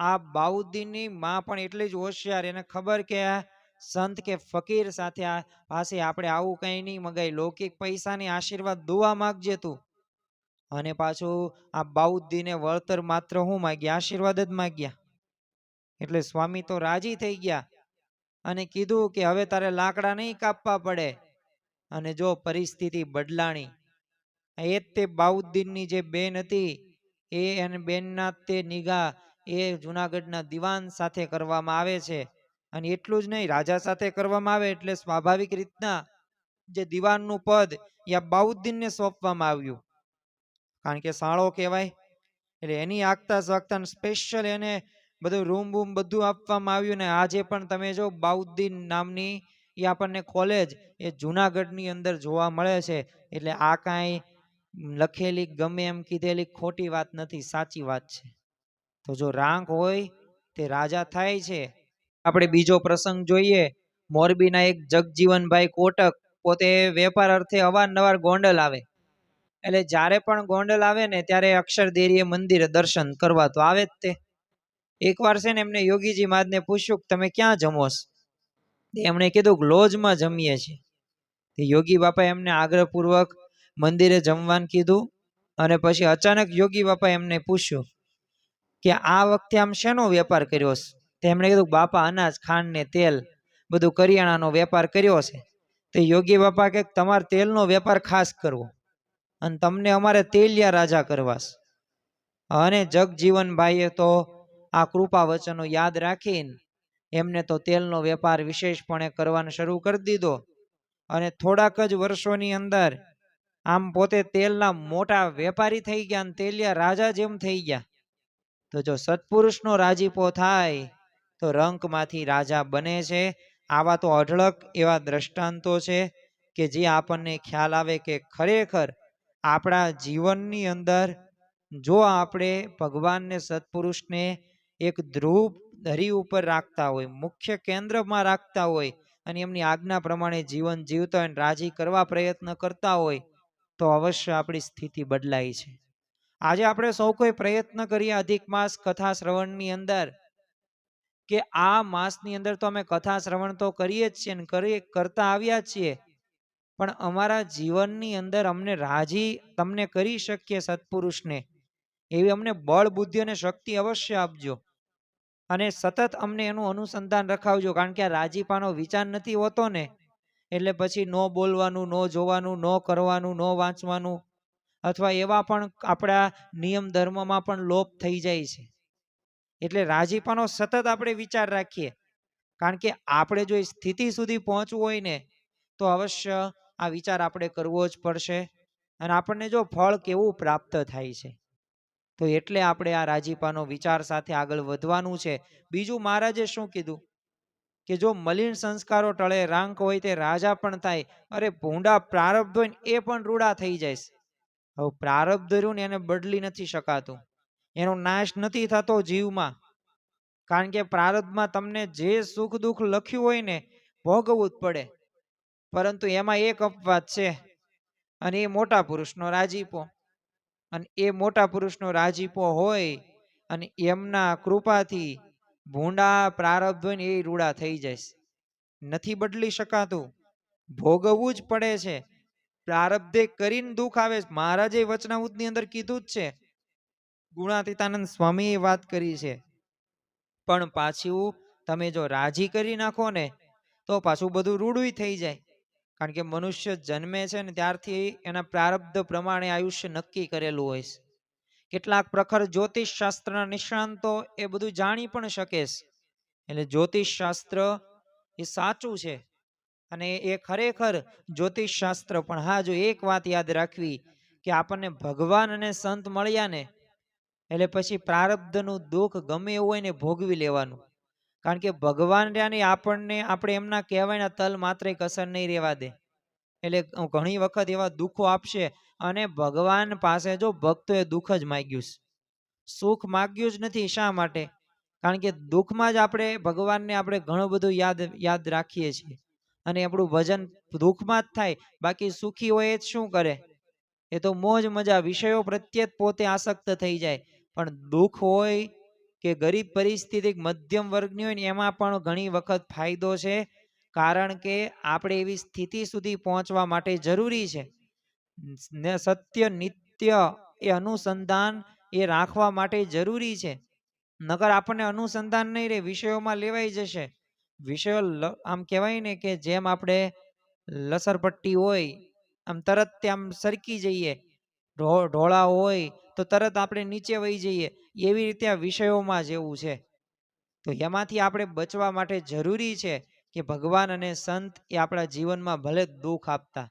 આ બાઉદ્દીનની માં પણ એટલી જ હોશિયાર, એને ખબર કે આ સંત કે ફકીર સાથે આ પાસે આપણે આવું કંઈ નહીં મગાય, લૌકિક પૈસાની આશીર્વાદ દુઆ માગજે તું. અને પાછું આ બાઉદ્દીને વળતર માત્ર હું માગ્યા? આશીર્વાદ જ માગ્યા. એટલે સ્વામી તો રાજી થઈ ગયા અને કીધું કે હવે તારે લાકડા નહીં કાપવા પડે. અને જો પરિસ્થિતિ બદલાણી. એ જ તે બાઉદ્દીનની જે બેન હતી એ અને બેનના તે નિગાહ એ જુનાગઢના દિવાન સાથે કરવામાં આવે છે. અને એટલું જ નહીં, રાજા સાથે કરવામાં આવે એટલે સ્વાભાવિક રીતના જે દિવાનનું પદ એ બાઉદ્દીનને સોંપવામાં આવ્યું, કારણ કે સાળો કહેવાય. એટલે એની આગતા સ્વાગતા સ્પેશિયલ એને બધું રૂમ બૂમ બધું આપવામાં આવ્યું. ને આજે પણ તમે જો બાઉદ્દીન નામની એ આપણને કોલેજ એ જુનાગઢની અંદર જોવા મળે છે. એટલે આ કાંઈ લખેલી ગમે એમ કીધેલી ખોટી વાત નથી, સાચી વાત છે. તો જો રાંક હોય તે રાજા થાય છે. આપણે બીજો પ્રસંગ જોઈએ. મોરબીના એક જગજીવનભાઈ કોટક પોતે વેપાર અર્થે અવારનવાર ગોંડલ આવે. એટલે જ્યારે પણ ગોંડલ આવે ને ત્યારે અક્ષરદેરીએ મંદિરે દર્શન કરવા તો આવે જ તે. એકવાર છે ને એમને યોગીજી મહારાજને પૂછ્યું તમે ક્યાં જમોસ? એમણે કીધું લોજમાં જમીએ છીએ. યોગી બાપા એમને આગ્રહપૂર્વક મંદિરે જમવાનું કીધું. અને પછી અચાનક યોગી બાપા એમને પૂછ્યું કે આ વખતે આમ શેનો વેપાર કર્યો છે? તેમણે કીધું બાપા અનાજ ખાંડ ને તેલ બધું કરિયાણાનો વેપાર કર્યો છે. તો યોગી બાપા કે તમારે તેલનો વેપાર ખાસ કરવો અને તમને અમારે તેલિયા રાજા કરવા. અને જગજીવનભાઈએ તો આ કૃપા વચનો યાદ રાખીને એમને તો તેલનો વેપાર વિશેષપણે કરવાનો શરૂ કરી દીધો. અને થોડાક જ વર્ષોની અંદર આમ પોતે તેલના મોટા વેપારી થઈ ગયા અને તેલિયા રાજા જેમ થઈ ગયા. તો જો સત્પુરુષનો રાજીપો થાય તો રંકમાંથી રાજા બને છે. આવા તો અઢળક એવા દ્રષ્ટાંતો છે કે જે આપણને ખ્યાલ આવે કે ખરેખર આપણા જીવનની અંદર જો આપણે ભગવાનને સત્પુરુષને એક ધ્રુવ ધરી ઉપર રાખતા હોય, મુખ્ય કેન્દ્રમાં રાખતા હોય અને એમની આજ્ઞા પ્રમાણે જીવન જીવતા હોય, રાજી કરવા પ્રયત્ન કરતા હોય તો અવશ્ય આપણી સ્થિતિ બદલાય છે. આજે આપણે સૌ કોઈ પ્રયત્ન કરીએ અધિક માસ કથા શ્રવણની અંદર કે આ માસની અંદર તો અમે કથા શ્રવણ તો કરીએ જ છીએ ને કરતા આવ્યા છીએ, પણ અમારા જીવનની અંદર અમને રાજી તમને કરી શકીએ સત્પુરુષને એવી અમને બળ બુદ્ધિ અને શક્તિ અવશ્ય આપજો. અને સતત અમને એનું અનુસંધાન રખાવજો, કારણ કે આ રાજીપાનો વિચાર નથી હોતો ને એટલે પછી ન બોલવાનું, ન જોવાનું, ન કરવાનું, ન વાંચવાનું, અથવા એવા પણ આપણા નિયમ ધર્મમાં પણ લોપ થઈ જાય છે. એટલે રાજીપાનો સતત આપણે વિચાર રાખીએ, કારણ કે આપણે જો એ સ્થિતિ સુધી પહોંચવું હોય ને તો અવશ્ય આ વિચાર આપણે કરવો જ પડશે. અને આપણને જો ફળ કેવું પ્રાપ્ત થાય છે તો એટલે આપણે આ રાજીપાનો વિચાર સાથે આગળ વધવાનું છે. બીજું મહારાજે શું કીધું કે જો મલિન સંસ્કારો ટળે, રાંક હોય તે રાજા પણ થાય. અરે ભૂંડા પ્રારબ્ધ હોય ને એ પણ રૂડા થઈ જાય. હવે પ્રારબ્ધ રહ્યું ને એને બદલી નથી શકાતું, એનો નાશ નથી થતો જીવમાં, કારણ કે પ્રારબ્ધમાં તમને જે સુખ દુઃખ લખ્યું હોય ને ભોગવવું જ પડે. પરંતુ એમાં એક અપવાદ છે અને એ મોટા પુરુષનો રાજીપો. અને એ મોટા પુરુષનો રાજીપો હોય અને એમના કૃપાથી ભૂંડા પ્રારબ્ધ હોય ને એ રૂડા થઈ જાય. નથી બદલી શકાતું, ભોગવવું જ પડે છે. પ્રારબ્ધે કરીને દુઃખ આવે. મહારાજે વચનામૃતની અંદર કીધું જ છે, ગુણાતીતાનંદ સ્વામીએ વાત કરી છે. પણ પાછું તમે જો રાજી કરી નાખો ને તો પાછું બધું રૂડું થઈ જાય, કારણ કે મનુષ્ય જન્મે છે ને ત્યારથી એના પ્રારબ્ધ પ્રમાણે આયુષ્ય નક્કી કરેલું હોય છે. કેટલાક પ્રખર જ્યોતિષ શાસ્ત્રના નિષ્ણાંતો એ બધું જાણી પણ શકે છે. એટલે જ્યોતિષ શાસ્ત્ર એ સાચું છે અને એ ખરેખર જ્યોતિષ શાસ્ત્ર. પણ હા, જો એક વાત યાદ રાખવી કે આપણને ભગવાન અને સંત મળ્યા ને એટલે પછી પ્રારબ્ધનું દુઃખ ગમે એવું હોય ને ભોગવી લેવાનું, કારણ કે ભગવાન રહ્યા ને આપણને આપણે એમના કહેવાયના તલ માત્ર કસર નહીં રહેવા દે. એટલે ઘણી વખત એવા દુઃખો આપશે અને ભગવાન પાસે જો ભક્તોએ દુઃખ જ માગ્યું છે, સુખ માગ્યું જ નથી. શા માટે? કારણ કે દુઃખમાં જ આપણે ભગવાનને આપણે ઘણું બધું યાદ રાખીએ છીએ અને આપણું ભજન દુઃખમાં જ થાય. બાકી સુખી હોય એ જ શું કરે? એ તો મોજ મજા વિષયો પ્રત્યે પોતે આસક્ત થઈ જાય. પણ દુઃખ હોય કે ગરીબ પરિસ્થિતિ મધ્યમ વર્ગની હોય ને એમાં પણ ઘણી વખત ફાયદો છે, કારણ કે આપણે એવી સ્થિતિ સુધી પહોંચવા માટે જરૂરી છે સત્ય નિત્ય એ અનુસંધાન એ રાખવા માટે જરૂરી છે. નકર આપણને અનુસંધાન નહીં રહે, વિષયોમાં લેવાઈ જશે વિષયો આમ કહેવાય ને કે જેમ આપણે લસરપટ્ટી હોય, આમ તરત આમ સરકી જઈએ, ઢોળા હોય તો તરત આપણે નીચે વહી જઈએ, એવી રીતે આ વિષયોમાં જેવું છે. તો એમાંથી આપણે બચવા માટે જરૂરી છે કે ભગવાન અને સંત એ આપણા જીવનમાં ભલે દુઃખ આપતા,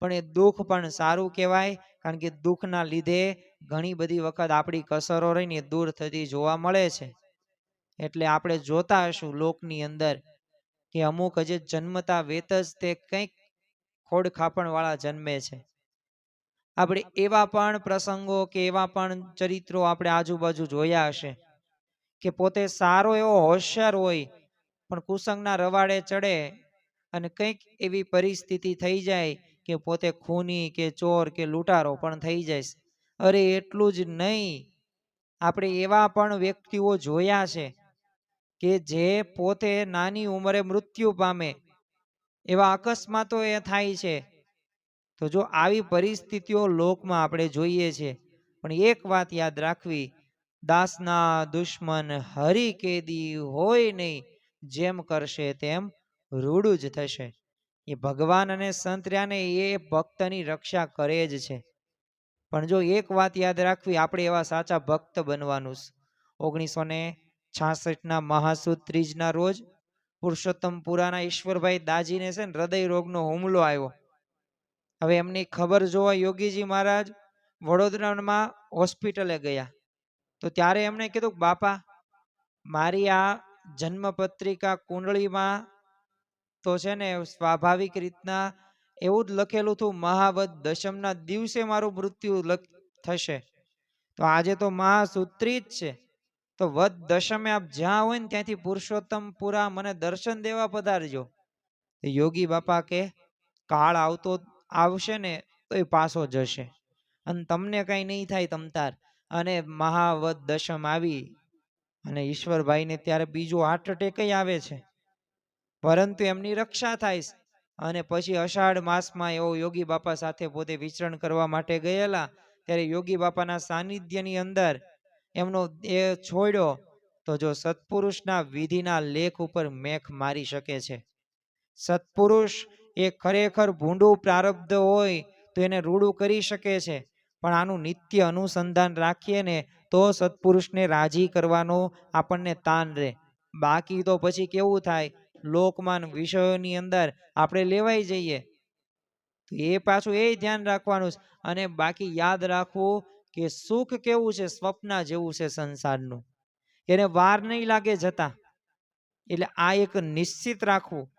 પણ એ દુઃખ પણ સારું કહેવાય. કારણ કે દુઃખના લીધે ઘણી બધી વખત આપણી કસરો રહીને એ દૂર થતી જોવા મળે છે. એટલે આપણે જોતા હશું લોકની અંદર કે અમુક હજી જન્મતા વેત જ તે કંઈક ખોડ ખાપણ વાળા જન્મે છે. આપણે એવા પણ પ્રસંગો કે એવા પણ ચરિત્રો આપણે આજુબાજુ જોયા હશે કે પોતે સારો એવો હોશિયાર હોય પણ કુસંગના રવાડે ચડે અને કંઈક એવી પરિસ્થિતિ થઈ જાય કે પોતે ખૂની કે ચોર કે લૂંટારો પણ થઈ જાય. અરે એટલું જ નહીં, આપણે એવા પણ વ્યક્તિઓ જોયા છે કે જે પોતે નાની ઉંમરે મૃત્યુ પામે, એવા અકસ્માતો એ થાય છે. તો જો આવી પરિસ્થિતિઓ લોકમાં આપણે જોઈએ છે, પણ એક વાત યાદ રાખવી, દાસના દુશ્મન હરી કેદી હોય નહીં, જેમ કરશે તેમ રૂડું જ થશે. એ ભગવાન અને સંત રહ્યાને એ ભક્તની રક્ષા કરે જ છે. પણ જો એક વાત યાદ રાખવી, આપણે એવા સાચા ભક્ત બનવાનું. 1966 મહાસુદ ત્રીજના રોજ પુરુષોત્તમપુરાના ઈશ્વરભાઈ દાજીને છે ને હૃદય રોગનો હુમલો આવ્યો. હવે એમની ખબર જોવા યોગીજી મહારાજ વડોદરામાં હોસ્પિટલે ગયા. તો ત્યારે એમણે કીધું, બાપા મારી આ જન્મપત્રિકા કુંડળીમાં તો છે ને સ્વાભાવિક રીતના એવું જ લખેલું હતું, મહાવદ દશમના દિવસે મારું મૃત્યુ થશે. તો આજે તો મહાસુત્રી જ છે, તો વદ દશમે આપ જ્યાં હોય ને ત્યાંથી પુરુષોત્તમપુરા મને દર્શન દેવા પધારજો. યોગી બાપા કે કાળ આવશે ને તો એ પાછો જશે અને તમને કઈ નહીં થાય તમતાર. અને મહાવદ દશમ આવી અને ઈશ્વરભાઈને ત્યારે બીજો હાર્ટ એટેક આવે છે, પરંતુ એમની રક્ષા થાય. અને પછી અષાઢ માસમાં એવો યોગી બાપા સાથે પોતે વિચરણ કરવા માટે ગયેલા, ત્યારે યોગી બાપાના સાનિધ્યની અંદર એમનો એ છોડ્યો. તો જો સત્પુરુષના વિધિના લેખ ઉપર મેખ મારી શકે છે. સત્પુરુષ એ ખરેખર ભૂંડું પ્રારબ્ધ હોય તો એને રૂડું કરી શકે છે, પણ આનું નિત્ય અનુસંધાન રાખીએ ને તો સત્પુરુષને રાજી કરવાનો આપણને તાન રહે. બાકી તો પછી કેવું થાય, લોકમાન વિષયોની અંદર આપણે લેવાઈ જઈએ. તો એ પાછું એ ધ્યાન રાખવાનું. અને બાકી યાદ રાખવું કે સુખ કેવું છે, સ્વપ્ન જેવું છે સંસારનું, એને વાર નહીં લાગે જતા. એટલે આ એક નિશ્ચિત રાખવું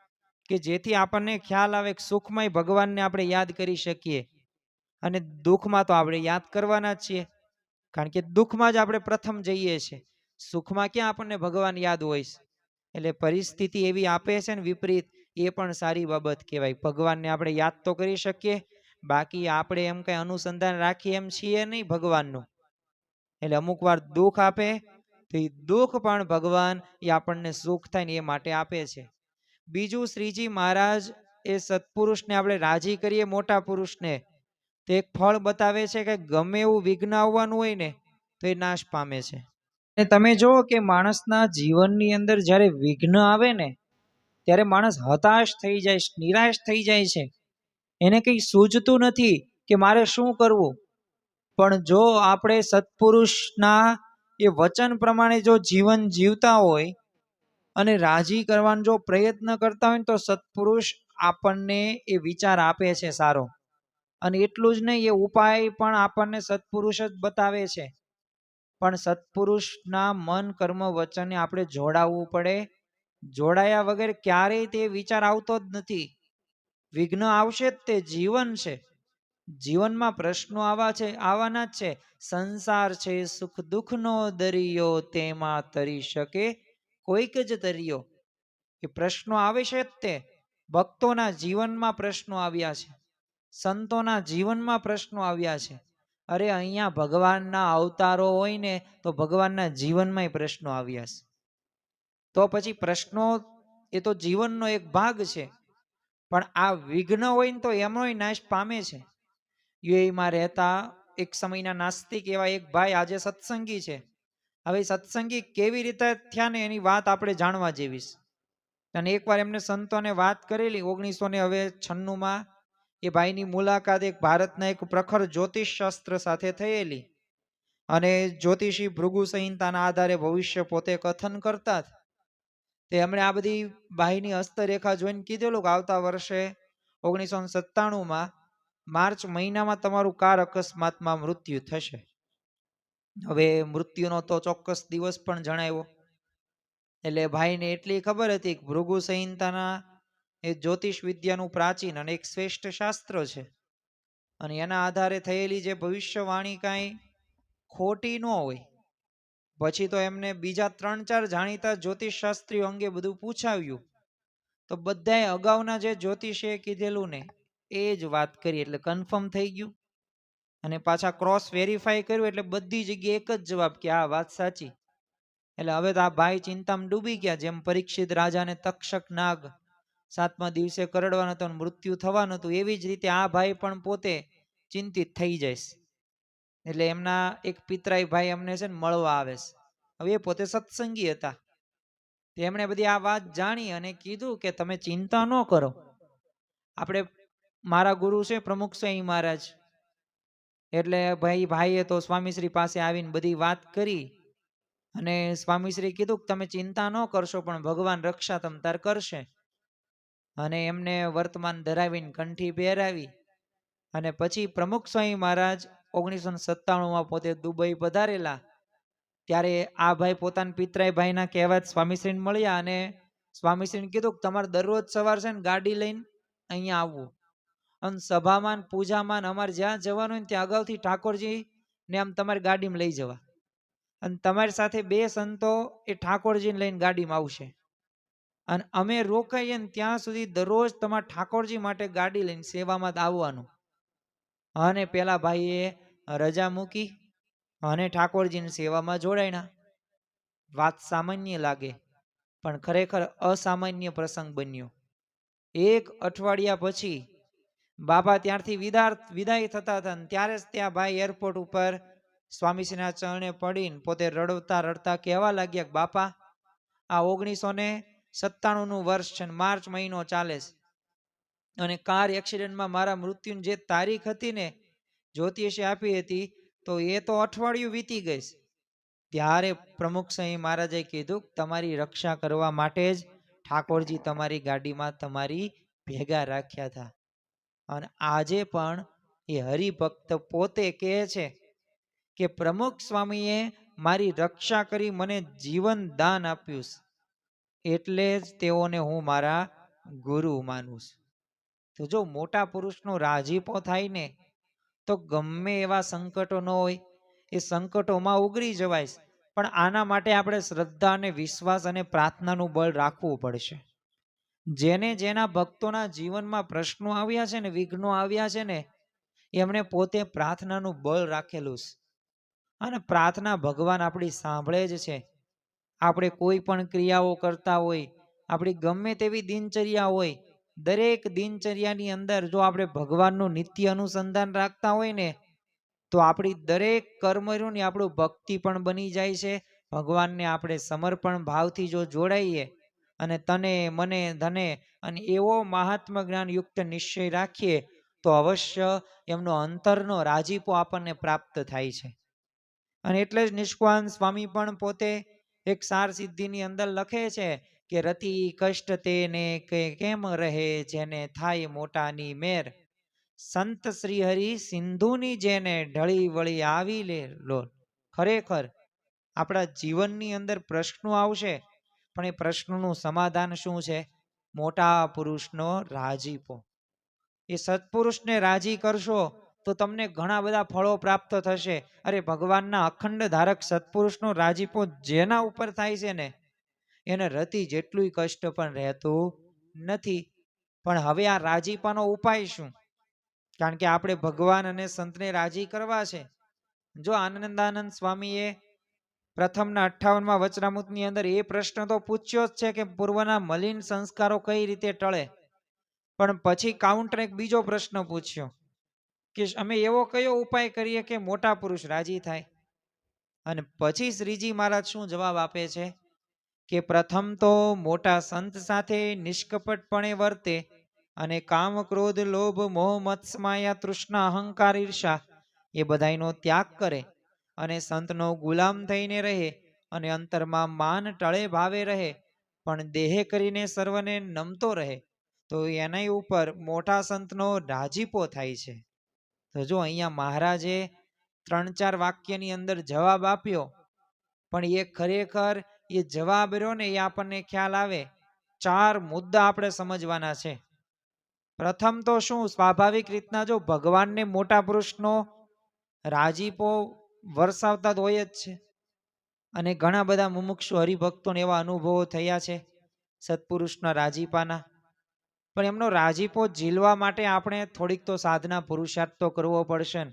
કે જેથી આપણને ખ્યાલ આવે કે સુખમાં ભગવાનને આપણે યાદ કરી શકીએ, અને દુઃખમાં તો આપણે યાદ કરવાના જ છીએ. કારણ કે દુઃખમાં જ આપણે પ્રથમ જઈએ છીએ, સુખમાં ક્યાં આપણને ભગવાન યાદ હોય. એટલે પરિસ્થિતિ એવી આપે છે ને વિપરીત, એ પણ સારી બાબત કહેવાય. ભગવાનને આપણે યાદ તો કરી શકીએ, બાકી આપણે એમ કઈ અનુસંધાન રાખીએ એમ છીએ નહીં ભગવાનનું. એટલે અમુક વાર દુઃખ આપે તો એ દુઃખ પણ ભગવાન એ આપણને સુખ થાય ને એ માટે આપે છે. બીજું, શ્રીજી મહારાજ એ સત્પુરુષને આપણે રાજી કરીએ, મોટા પુરુષને, તો એક ફળ બતાવે છે કે ગમે એવું વિઘ્ન આવવાનું હોય ને તો એ નાશ પામે છે. અને તમે જુઓ કે માણસના જીવનની અંદર જ્યારે વિઘ્ન આવે ને ત્યારે માણસ હતાશ થઈ જાય, નિરાશ થઈ જાય છે. એને કંઈ સૂઝતું નથી કે મારે શું કરવું. પણ જો આપણે સત્પુરુષના એ વચન પ્રમાણે જો જીવન જીવતા હોય અને રાજી કરવાનો જો પ્રયત્ન કરતા હોય તો સત્પુરુષ આપણને એ વિચાર આપે છે સારો. અને એટલું જ નહીં, એ ઉપાય પણ આપણને સત્પુરુષ જ બતાવે છે. પણ સત્પુરુષના મન કર્મ વચનને આપણે જોડાવવું પડે. જોડાયા વગર ક્યારેય તે વિચાર આવતો જ નથી. વિઘ્ન આવશે જ, તે જીવન છે. જીવનમાં પ્રશ્નો આવવાના જ છે. સંસાર છે સુખ દુઃખનો દરિયો, તેમાં તરી શકે કોઈક જ તરિયો. એ પ્રશ્નો આવે છે જ. તે ભક્તોના જીવનમાં પ્રશ્નો આવ્યા છે, સંતોના જીવનમાં પ્રશ્નો આવ્યા છે. અરે અહીંયા ભગવાનના અવતારો હોય ને તો ભગવાનના જીવનમાં પ્રશ્નો આવ્યા છે. તો પછી પ્રશ્નો એ તો જીવનનો એક ભાગ છે. પણ આ વિઘ્ન હોય ને તો એમનોય નાશ પામે છે. યુએઈમાં રહેતા એક સમયના નાસ્તિક એવા એક ભાઈ આજે સત્સંગી છે. હવે સત્સંગી કેવી રીતે થયા ને એની વાત આપણે જાણવા જેવી છે. અને એકવાર એમને સંતોને વાત કરેલી 1996માં એ ભાઈની મુલાકાત એક ભારતના એક પ્રખર જ્યોતિષ શાસ્ત્ર સાથે થયેલી અને જ્યોતિષી ભૃગુ સંહિતાના આધારે ભવિષ્ય પોતે કથન કરતા તે એમણે આ બધી ભાઈની હસ્તરેખા જોઈને કીધેલું કે આવતા વર્ષે 1997માં માર્ચ મહિનામાં તમારું કાર અકસ્માતમાં મૃત્યુ થશે. હવે મૃત્યુનો તો ચોક્કસ દિવસ પણ જણાવ્યો. એટલે ભાઈને એટલી ખબર હતી કે ભૃગુ સંહિતાના એ જ્યોતિષ વિદ્યાનું પ્રાચીન અને એક શ્રેષ્ઠ શાસ્ત્ર છે અને એના આધારે થયેલી જે ભવિષ્યવાણી કાંઈ ખોટી ન હોય. પછી તો એમને બીજા 3-4 જાણીતા જ્યોતિષ શાસ્ત્રીઓ અંગે બધું પૂછાવ્યું તો બધાએ અગાઉના જે જ્યોતિષે કીધેલું ને એ જ વાત કરી એટલે કન્ફર્મ થઈ ગયું અને પાછા ક્રોસ વેરીફાઈ કર્યું એટલે બધી જગ્યાએ એક જ જવાબ કે આ વાત સાચી. એટલે હવે તો આ ભાઈ ચિંતામાં ડૂબી ગયા. જેમ પરીક્ષિત રાજાને તક્ષક નાગ 7મા દિવસે કરડવાનો હતો મૃત્યુ થવાનું હતું એવી જ રીતે આ ભાઈ પણ પોતે ચિંતિત થઈ જાય. એટલે એમના એક પિતરાઈ ભાઈ અમને છે ને મળવા આવે છે. હવે એ પોતે સત્સંગી હતા. તેમણે બધી આ વાત જાણી અને કીધું કે તમે ચિંતા ન કરો. આપણે મારા ગુરુ છે પ્રમુખ સ્વામી મહારાજ એટલે ભાઈએ તો સ્વામીશ્રી પાસે આવીને બધી વાત કરી અને સ્વામીશ્રી કીધું કે તમે ચિંતા ન કરશો પણ ભગવાન રક્ષા તમ તાર કરશે. અને એમને વર્તમાન ધરાવીને કંઠી પહેરાવી અને પછી પ્રમુખ સ્વામી મહારાજ 1997માં પોતે દુબઈ પધારેલા ત્યારે આ ભાઈ પોતાના પિતરાઈ ભાઈના કહેવાત સ્વામીશ્રીને મળ્યા અને સ્વામીશ્રીને કીધું કે તમારે દરરોજ સવાર છે ને ગાડી લઈને અહીંયા આવવું અને સભામાં પૂજામાં અમારે જ્યાં જવાનું હોય ત્યાં અગાઉથી ઠાકોરજી ને આમ તમારી ગાડીમાં લઈ જવા અને તમારી સાથે 2 સંતો એ ઠાકોરજીને લઈને ગાડીમાં આવશે અને અમે રોકાઈએ ને ત્યાં સુધી દરરોજ તમારા ઠાકોરજી માટે ગાડી લઈને સેવામાં આવવાનું. અને પેલા ભાઈએ રજા મૂકી અને ઠાકોરજીની સેવામાં જોડાયા. વાત સામાન્ય લાગે પણ ખરેખર અસામાન્ય પ્રસંગ બન્યો. 1 અઠવાડિયા પછી બાબા ત્યારથી વિદાય થતા હતા ત્યારે જ ત્યાં ભાઈ એરપોર્ટ ઉપર સ્વામીશ્રીના ચરણે પડીને પોતે રડતા રડતા કહેવા લાગ્યા કે બાપા આ 1997નું વર્ષ છે ને માર્ચ મહિનો ચાલે છે અને કાર એક્સિડન્ટમાં મારા મૃત્યુની જે તારીખ હતી ને જ્યોતિષે આપી હતી તો એ તો અઠવાડિયું વીતી ગઈ. ત્યારે પ્રમુખ સ્વામી મહારાજે કીધું તમારી રક્ષા કરવા માટે જ ઠાકોરજી તમારી ગાડીમાં તમારી ભેગા રાખ્યા હતા અને આજે પણ એ હરિભક્ત પોતે કહે છે કે પ્રમુખ સ્વામીએ મારી રક્ષા કરી મને જીવન દાન આપ્યું એટલે જ તેઓને હું મારા ગુરુ માનું છું. તો જો મોટા પુરુષનો રાજીપો થાય ને તો ગમે એવા સંકટો ન હોય એ સંકટોમાં ઉગરી જવાય. પણ આના માટે આપણે શ્રદ્ધા અને વિશ્વાસ અને પ્રાર્થનાનું બળ રાખવું પડશે. જેને જેના ભક્તોના જીવનમાં પ્રશ્નો આવ્યા છે ને વિઘ્નો આવ્યા છે ને એમણે પોતે પ્રાર્થનાનું બળ રાખેલું છે અને પ્રાર્થના ભગવાન આપણી સાંભળે જ છે. આપણે કોઈ પણ ક્રિયાઓ કરતા હોય આપણી ગમે તેવી દિનચર્યા હોય દરેક દિનચર્યાની અંદર જો આપણે ભગવાનનું નિત્ય અનુસંધાન રાખતા હોય ને તો આપણી દરેક કર્મોની આપણું ભક્તિ પણ બની જાય છે. ભગવાનને આપણે સમર્પણ ભાવથી જો જોડાઈએ અને તને મને ધને અને એવો મહાત્મા જ્ઞાન યુક્ત નિશ્ચય રાખીએ તો અવશ્ય એમનો અંતરનો રાજીપો આપણને પ્રાપ્ત થાય છે. અને એટલે જ નિષ્કાન સ્વામી પણ પોતે એક સાર સિદ્ધિની અંદર લખે છે કે રતિ કષ્ટ તેને કેમ રહે જેને થાય મોટાની મેર સંત શ્રી હરિ સિંધુની જેને ઢળી વળી આવી લે લો. ખરેખર આપણા જીવનની અંદર પ્રશ્નો આવશે પણ એ પ્રશ્નોનું સમાધાન શું છે? મોટા પુરુષનો રાજીપો. એ સત્પુરુષને રાજી કરશો તો તમને ઘણા બધા ફળો પ્રાપ્ત થશે. અરે ભગવાનના અખંડ ધારક સત્પુરુષનો રાજીપો જેના ઉપર થાય છે ને એને રતિ જેટલું કષ્ટ પણ રહેતું નથી. પણ હવે આ રાજીપાનો ઉપાય શું? કારણ કે આપણે ભગવાન અને સંતને રાજી કરવા છે. જો આનંદાનંદ સ્વામીએ પ્રથમના 58મા વચનામૃતની અંદર એ પ્રશ્ન તો પૂછ્યો જ છે કે પૂર્વના મલિન સંસ્કારો કઈ રીતે ટળે. પણ પછી કાઉન્ટર એક બીજો પ્રશ્ન પૂછ્યો કે અમે એવો કયો ઉપાય કરીએ કે મોટા પુરુષ રાજી થાય. અને પછી શ્રીજી મહારાજ શું જવાબ આપે છે કે પ્રથમ તો મોટા સંત સાથે નિષ્કપટપણે વર્તે અને કામ ક્રોધ લોભ મોહ મત્સમાયા તૃષ્ણા અહંકાર ઈર્ષા એ બધાયનો ત્યાગ કરે અને સંતનો ગુલામ થઈને રહે અને અંતરમાં માન ટળે ભાવે રહે પણ દેહ કરીને સર્વને નમતો રહે તો એના ઉપર મોટા સંતનો રાજીપો થાય છે. તો જો અહીંયા મહારાજે 3-4 વાક્યની અંદર જવાબ આપ્યો, પણ એ ખરેખર એ જવાબ રહ્યો ને એ આપણને ખ્યાલ આવે. 4 મુદ્દા આપણે સમજવાના છે. પ્રથમ તો શું, સ્વાભાવિક રીતના જો ભગવાનને મોટા પુરુષનો રાજીપો વરસાવતા જ હોય જ છે. અને ઘણા બધા મુમુક્ષુ હરિભક્તોને એવા અનુભવો થયા છે સત્પુરુષના રાજીપાના. પણ એમનો રાજીપો ઝીલવા માટે આપણે થોડીક તો સાધના પુરુષાર્થ તો કરવો પડશે ને.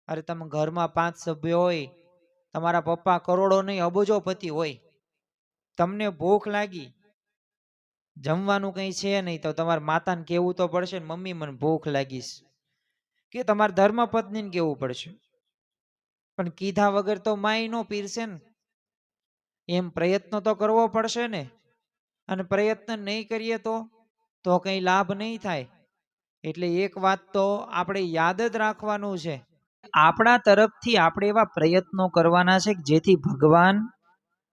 અરે તમે ઘરમાં 5 સભ્યો હોય, તમારા પપ્પા કરોડો નહીં અબજોપતિ હોય, તમને ભૂખ લાગી, જમવાનું કંઈ છે નહીં, તો તમારા માતાને કહેવું તો પડશે ને, મમ્મી મને ભૂખ લાગીશ, કે તમારા ધર્મપત્નીને કહેવું પડશે. પણ કીધા વગર તો માય નો પીરશે ને. એમ પ્રયત્ન તો કરવો પડશે ને. અને પ્રયત્ન નહીં કરીએ તો કંઈ લાભ નહીં થાય. એટલે એક વાત તો આપણે યાદ જ રાખવાનું છે, આપણા તરફથી આપણે એવા પ્રયત્નો કરવાના છે જેથી ભગવાન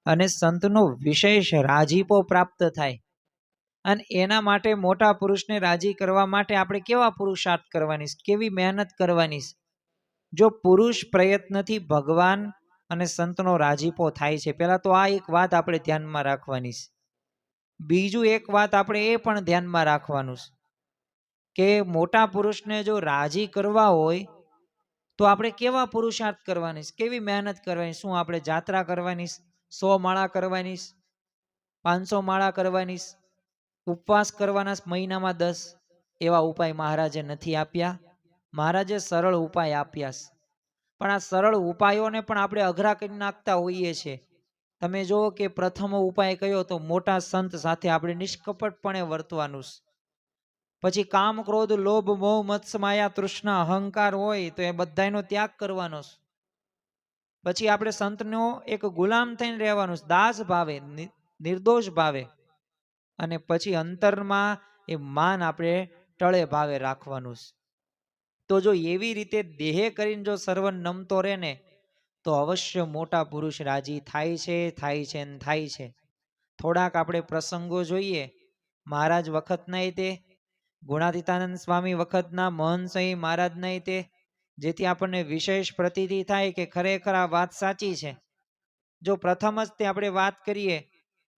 અને સંતનો વિશેષ રાજીપો પ્રાપ્ત થાય. અને એના માટે મોટા પુરુષને રાજી કરવા માટે આપણે કેવા પુરુષાર્થ કરવાની, કેવી મહેનત કરવાની. જો પુરુષ પ્રયત્નથી ભગવાન અને સંતનો રાજીપો થાય છે. પહેલા તો આ એક વાત આપણે ધ્યાનમાં રાખવાની છે. બીજું એક વાત આપણે એ પણ ધ્યાનમાં રાખવાનું છે કે મોટા પુરુષને જો રાજી કરવા હોય તો આપણે કેવા પુરુષાર્થ કરવાની, કેવી મહેનત કરવાની. શું આપણે જાત્રા કરવાની, 100 માળા કરવાની, 500 માળા કરવાની, ઉપવાસ કરવાના મહિનામાં 10? એવા ઉપાય મહારાજે નથી આપ્યા. મહારાજે સરળ ઉપાય આપ્યા. પણ આ સરળ ઉપાયોને પણ આપણે અઘરા કરી નાખતા હોઈએ છીએ. તમે જુઓ કે પ્રથમ ઉપાય કયો તો મોટા સંત સાથે આપણે નિષ્કપટપણે વર્તવાનું. પછી કામ ક્રોધ લોભ મોહ મત્સમાયા તૃષ્ણા અહંકાર હોય તો એ બધાનો ત્યાગ કરવાનો. પછી આપણે સંતનો એક ગુલામ થઈને રહેવાનું, દાસ ભાવે, નિર્દોષ ભાવે. અને પછી અંતરમાં એ માન આપણે ટળે ભાવે રાખવાનું. તો જો એવી રીતે દેહ કરીને જો સર્વ નમતો રહે ને તો અવશ્ય મોટા પુરુષ રાજી થાય છે, થાય છે ને થાય છે. થોડાક આપણે પ્રસંગો જોઈએ. મહારાજ વખતના તે ગુણાતીતાનંદ સ્વામી વખતના મહંત સ્વામી મહારાજના તે, જેથી આપણને વિશેષ પ્રતીતિ થાય કે ખરેખર આ વાત સાચી છે. જો પ્રથમ જ તે આપણે વાત કરીએ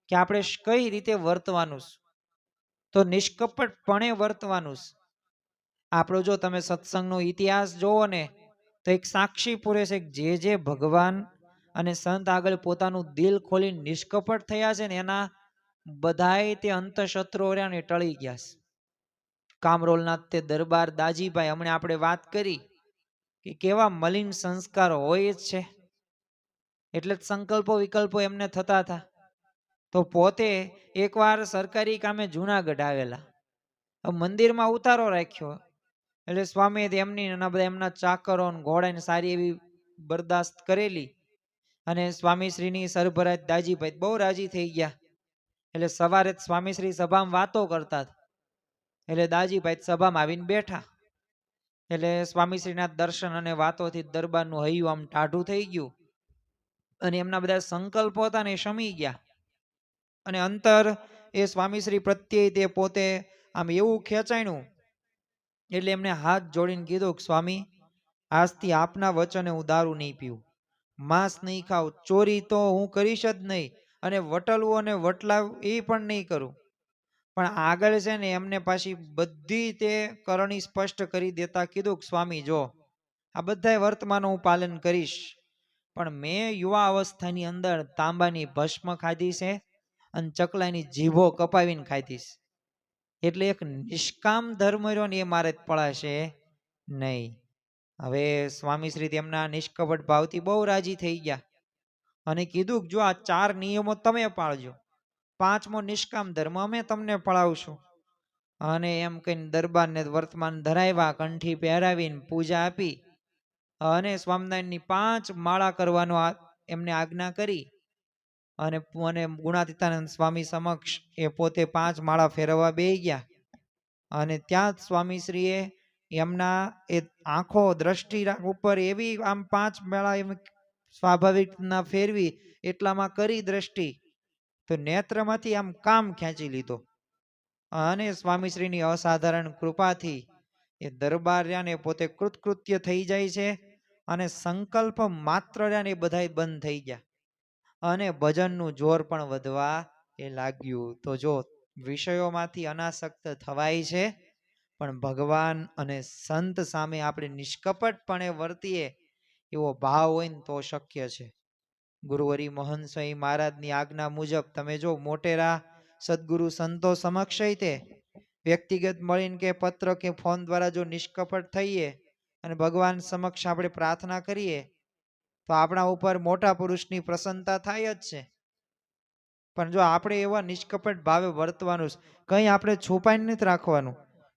કે આપણે કઈ રીતે વર્તવાનું, તો નિષ્કપટપણે વર્તવાનું. આપણો જો તમે સત્સંગનો ઇતિહાસ જોવો ને તો એક સાક્ષી પૂરે છે, જે ભગવાન અને સંત આગળ પોતાનું દિલ ખોલીને નિષ્કપટ થયા છે ને એના બધાય તે અંતશત્રુઓ રહ્યા ને ટળી ગયા. કામરોલના તે દરબાર દાજીભાઈ, હમણાં આપણે વાત કરી કે કેવા મલિન સંસ્કાર હોય જ છે. એટલે જ સંકલ્પો વિકલ્પો એમને થતા હતા. તો પોતે એકવાર સરકારી કામે જુનાગઢ આવેલા, મંદિરમાં ઉતારો રાખ્યો. એટલે સ્વામીએ એમની બધા એમના ચાકરો ઘોડાને સારી એવી બરદાસ્ત કરેલી. અને સ્વામીશ્રીની સરભરાજ દાજીભાઈ બહુ રાજી થઈ ગયા. એટલે સવારે સ્વામીશ્રી સભામાં વાતો કરતા. એટલે દાજીભાઈ સભામાં આવીને બેઠા. એટલે સ્વામીશ્રીના દર્શન અને વાતોથી દરબારનું હૈયું આમ ટાઢું થઈ ગયું. અને એમના બધા સંકલ્પો હતા ને એ શમી ગયા. અને અંતર એ સ્વામીશ્રી પ્રત્યે તે પોતે આમ એવું ખેંચાણું. એટલે એમને હાથ જોડીને કીધું કે સ્વામી, આજથી આપના વચને હું દારૂ નહીં પીવું, માંસ નહીં ખાવ, ચોરી તો હું કરીશ જ નહીં, અને વટલવું અને વટલાવ એ પણ નહીં કરું. પણ આગળ છે ને એમને પાછી બધી તે કરણી સ્પષ્ટ કરી દેતા કીધું કે સ્વામી જો આ બધા વર્તમાનો હું પાલન કરીશ, પણ મેં યુવા અવસ્થાની અંદર તાંબાની ભસ્મ ખાધી છે અને ચકલાની જીભો કપાવીને ખાધીશ. એટલે એક નિષ્કામ ધર્મ રહ્યો ને એ મારે પડાશે નહીં. હવે સ્વામીશ્રી તેમના નિષ્કપટ ભાવથી બહુ રાજી થઈ ગયા અને કીધું કે જો આ 4 નિયમો તમે પાળજો, 5મો નિષ્કામ ધર્મ અમે તમને પળાવશું. અને એમ કહીને દરબારને વર્તમાન ધરાવ્યા, કંઠી પહેરાવીને પૂજા આપી અને સ્વામિનારાયણની 5 માળા કરવાનો એમને આજ્ઞા કરી. અને ગુણાતીતાનંદ સ્વામી સમક્ષ એ પોતે 5 માળા ફેરવવા બેસી ગયા. અને ત્યાં જ સ્વામીશ્રીએ એમના એ આંખો દ્રષ્ટિ ઉપર એવી આમ 5 માળા એમ સ્વાભાવિક ના ફેરવી એટલામાં કરી દ્રષ્ટિ, તો નેત્રમાંથી આમ કામ ખેંચી લીધો. અને સ્વામીશ્રીની અસાધારણ કૃપાથી એ દરબાર રહ્યા ને પોતે કૃતકૃત્ય થઈ જાય છે. અને સંકલ્પ માત્ર રહ્યા ને એ બધાય બંધ થઈ ગયા. અને ભજનનું જોર પણ વધવા એ લાગ્યું. તો જો વિષયોમાંથી અનાસક્ત થવાય છે, પણ ભગવાન અને સંત સામે આપણે નિષ્કપટપણે વર્તીએ એવો ભાવ હોય ને તો શક્ય છે. ગુરુવરી મોહન સ્વામી મહારાજની આજ્ઞા મુજબ તમે જો મોટેરા સદગુરુ સંતો સમક્ષ તે વ્યક્તિગત મળીને કે પત્ર કે ફોન દ્વારા જો નિષ્કપટ થઈએ અને ભગવાન સમક્ષ આપણે પ્રાર્થના કરીએ તો આપણા ઉપર મોટા પુરુષની પ્રસન્નતા થાય જ છે. પણ જો આપણે એવા નિષ્કપટ ભાવે વર્તવાનું, કંઈ આપણે છુપાઈને નથી રાખવાનું.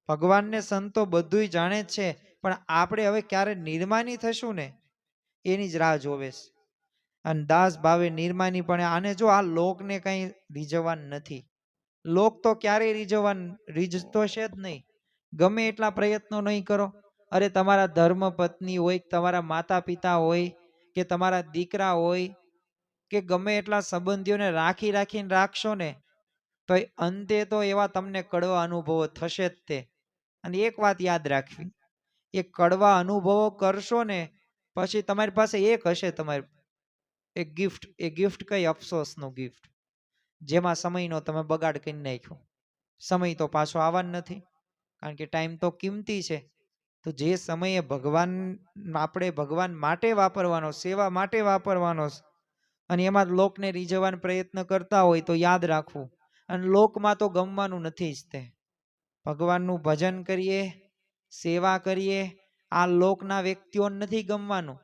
ભગવાનને સંતો બધુંય જાણે જ છે, પણ આપણે હવે ક્યારે નિર્માની થશું ને એની જ રાહ જોવે છે. અને દાસ ભાવે નિર્માની, પણ આને જો આ લોકને કંઈ રીઝવવાનું નથી. લોક તો ક્યારેય રીઝતો છે જ નહીં. ગમે એટલા પ્રયત્નો નહીં કરો. અરે તમારા ધર્મ પત્ની હોય, તમારા માતા પિતા હોય, કે તમારા દીકરા હોય, કે ગમે એટલા સંબંધીઓને રાખીને રાખશો ને તો અંતે તો એવા તમને કડવા અનુભવો થશે જ તે. અને એક વાત યાદ રાખવી, એ કડવા અનુભવો કરશો ને પછી તમારી પાસે એક હશે, તમારી એક ગિફ્ટ. એ ગિફ્ટ કઈ અફસોસનો ગિફ્ટ, જેમાં સમયનો તમે બગાડ કરી નાખ્યો. સમય તો પાછો આવવાનો નથી, કારણ કે ટાઈમ તો કિંમતી છે. તો જે સમયે આપણે ભગવાન માટે વાપરવાનો, સેવા માટે વાપરવાનો, અને એમાં લોકને રીઝવવાનો પ્રયત્ન કરતા હોય તો યાદ રાખવું. અને લોકમાં તો ગમવાનું નથી જ તે. ભગવાનનું ભજન કરીએ, સેવા કરીએ, આ લોકના વ્યક્તિઓને નથી ગમવાનું.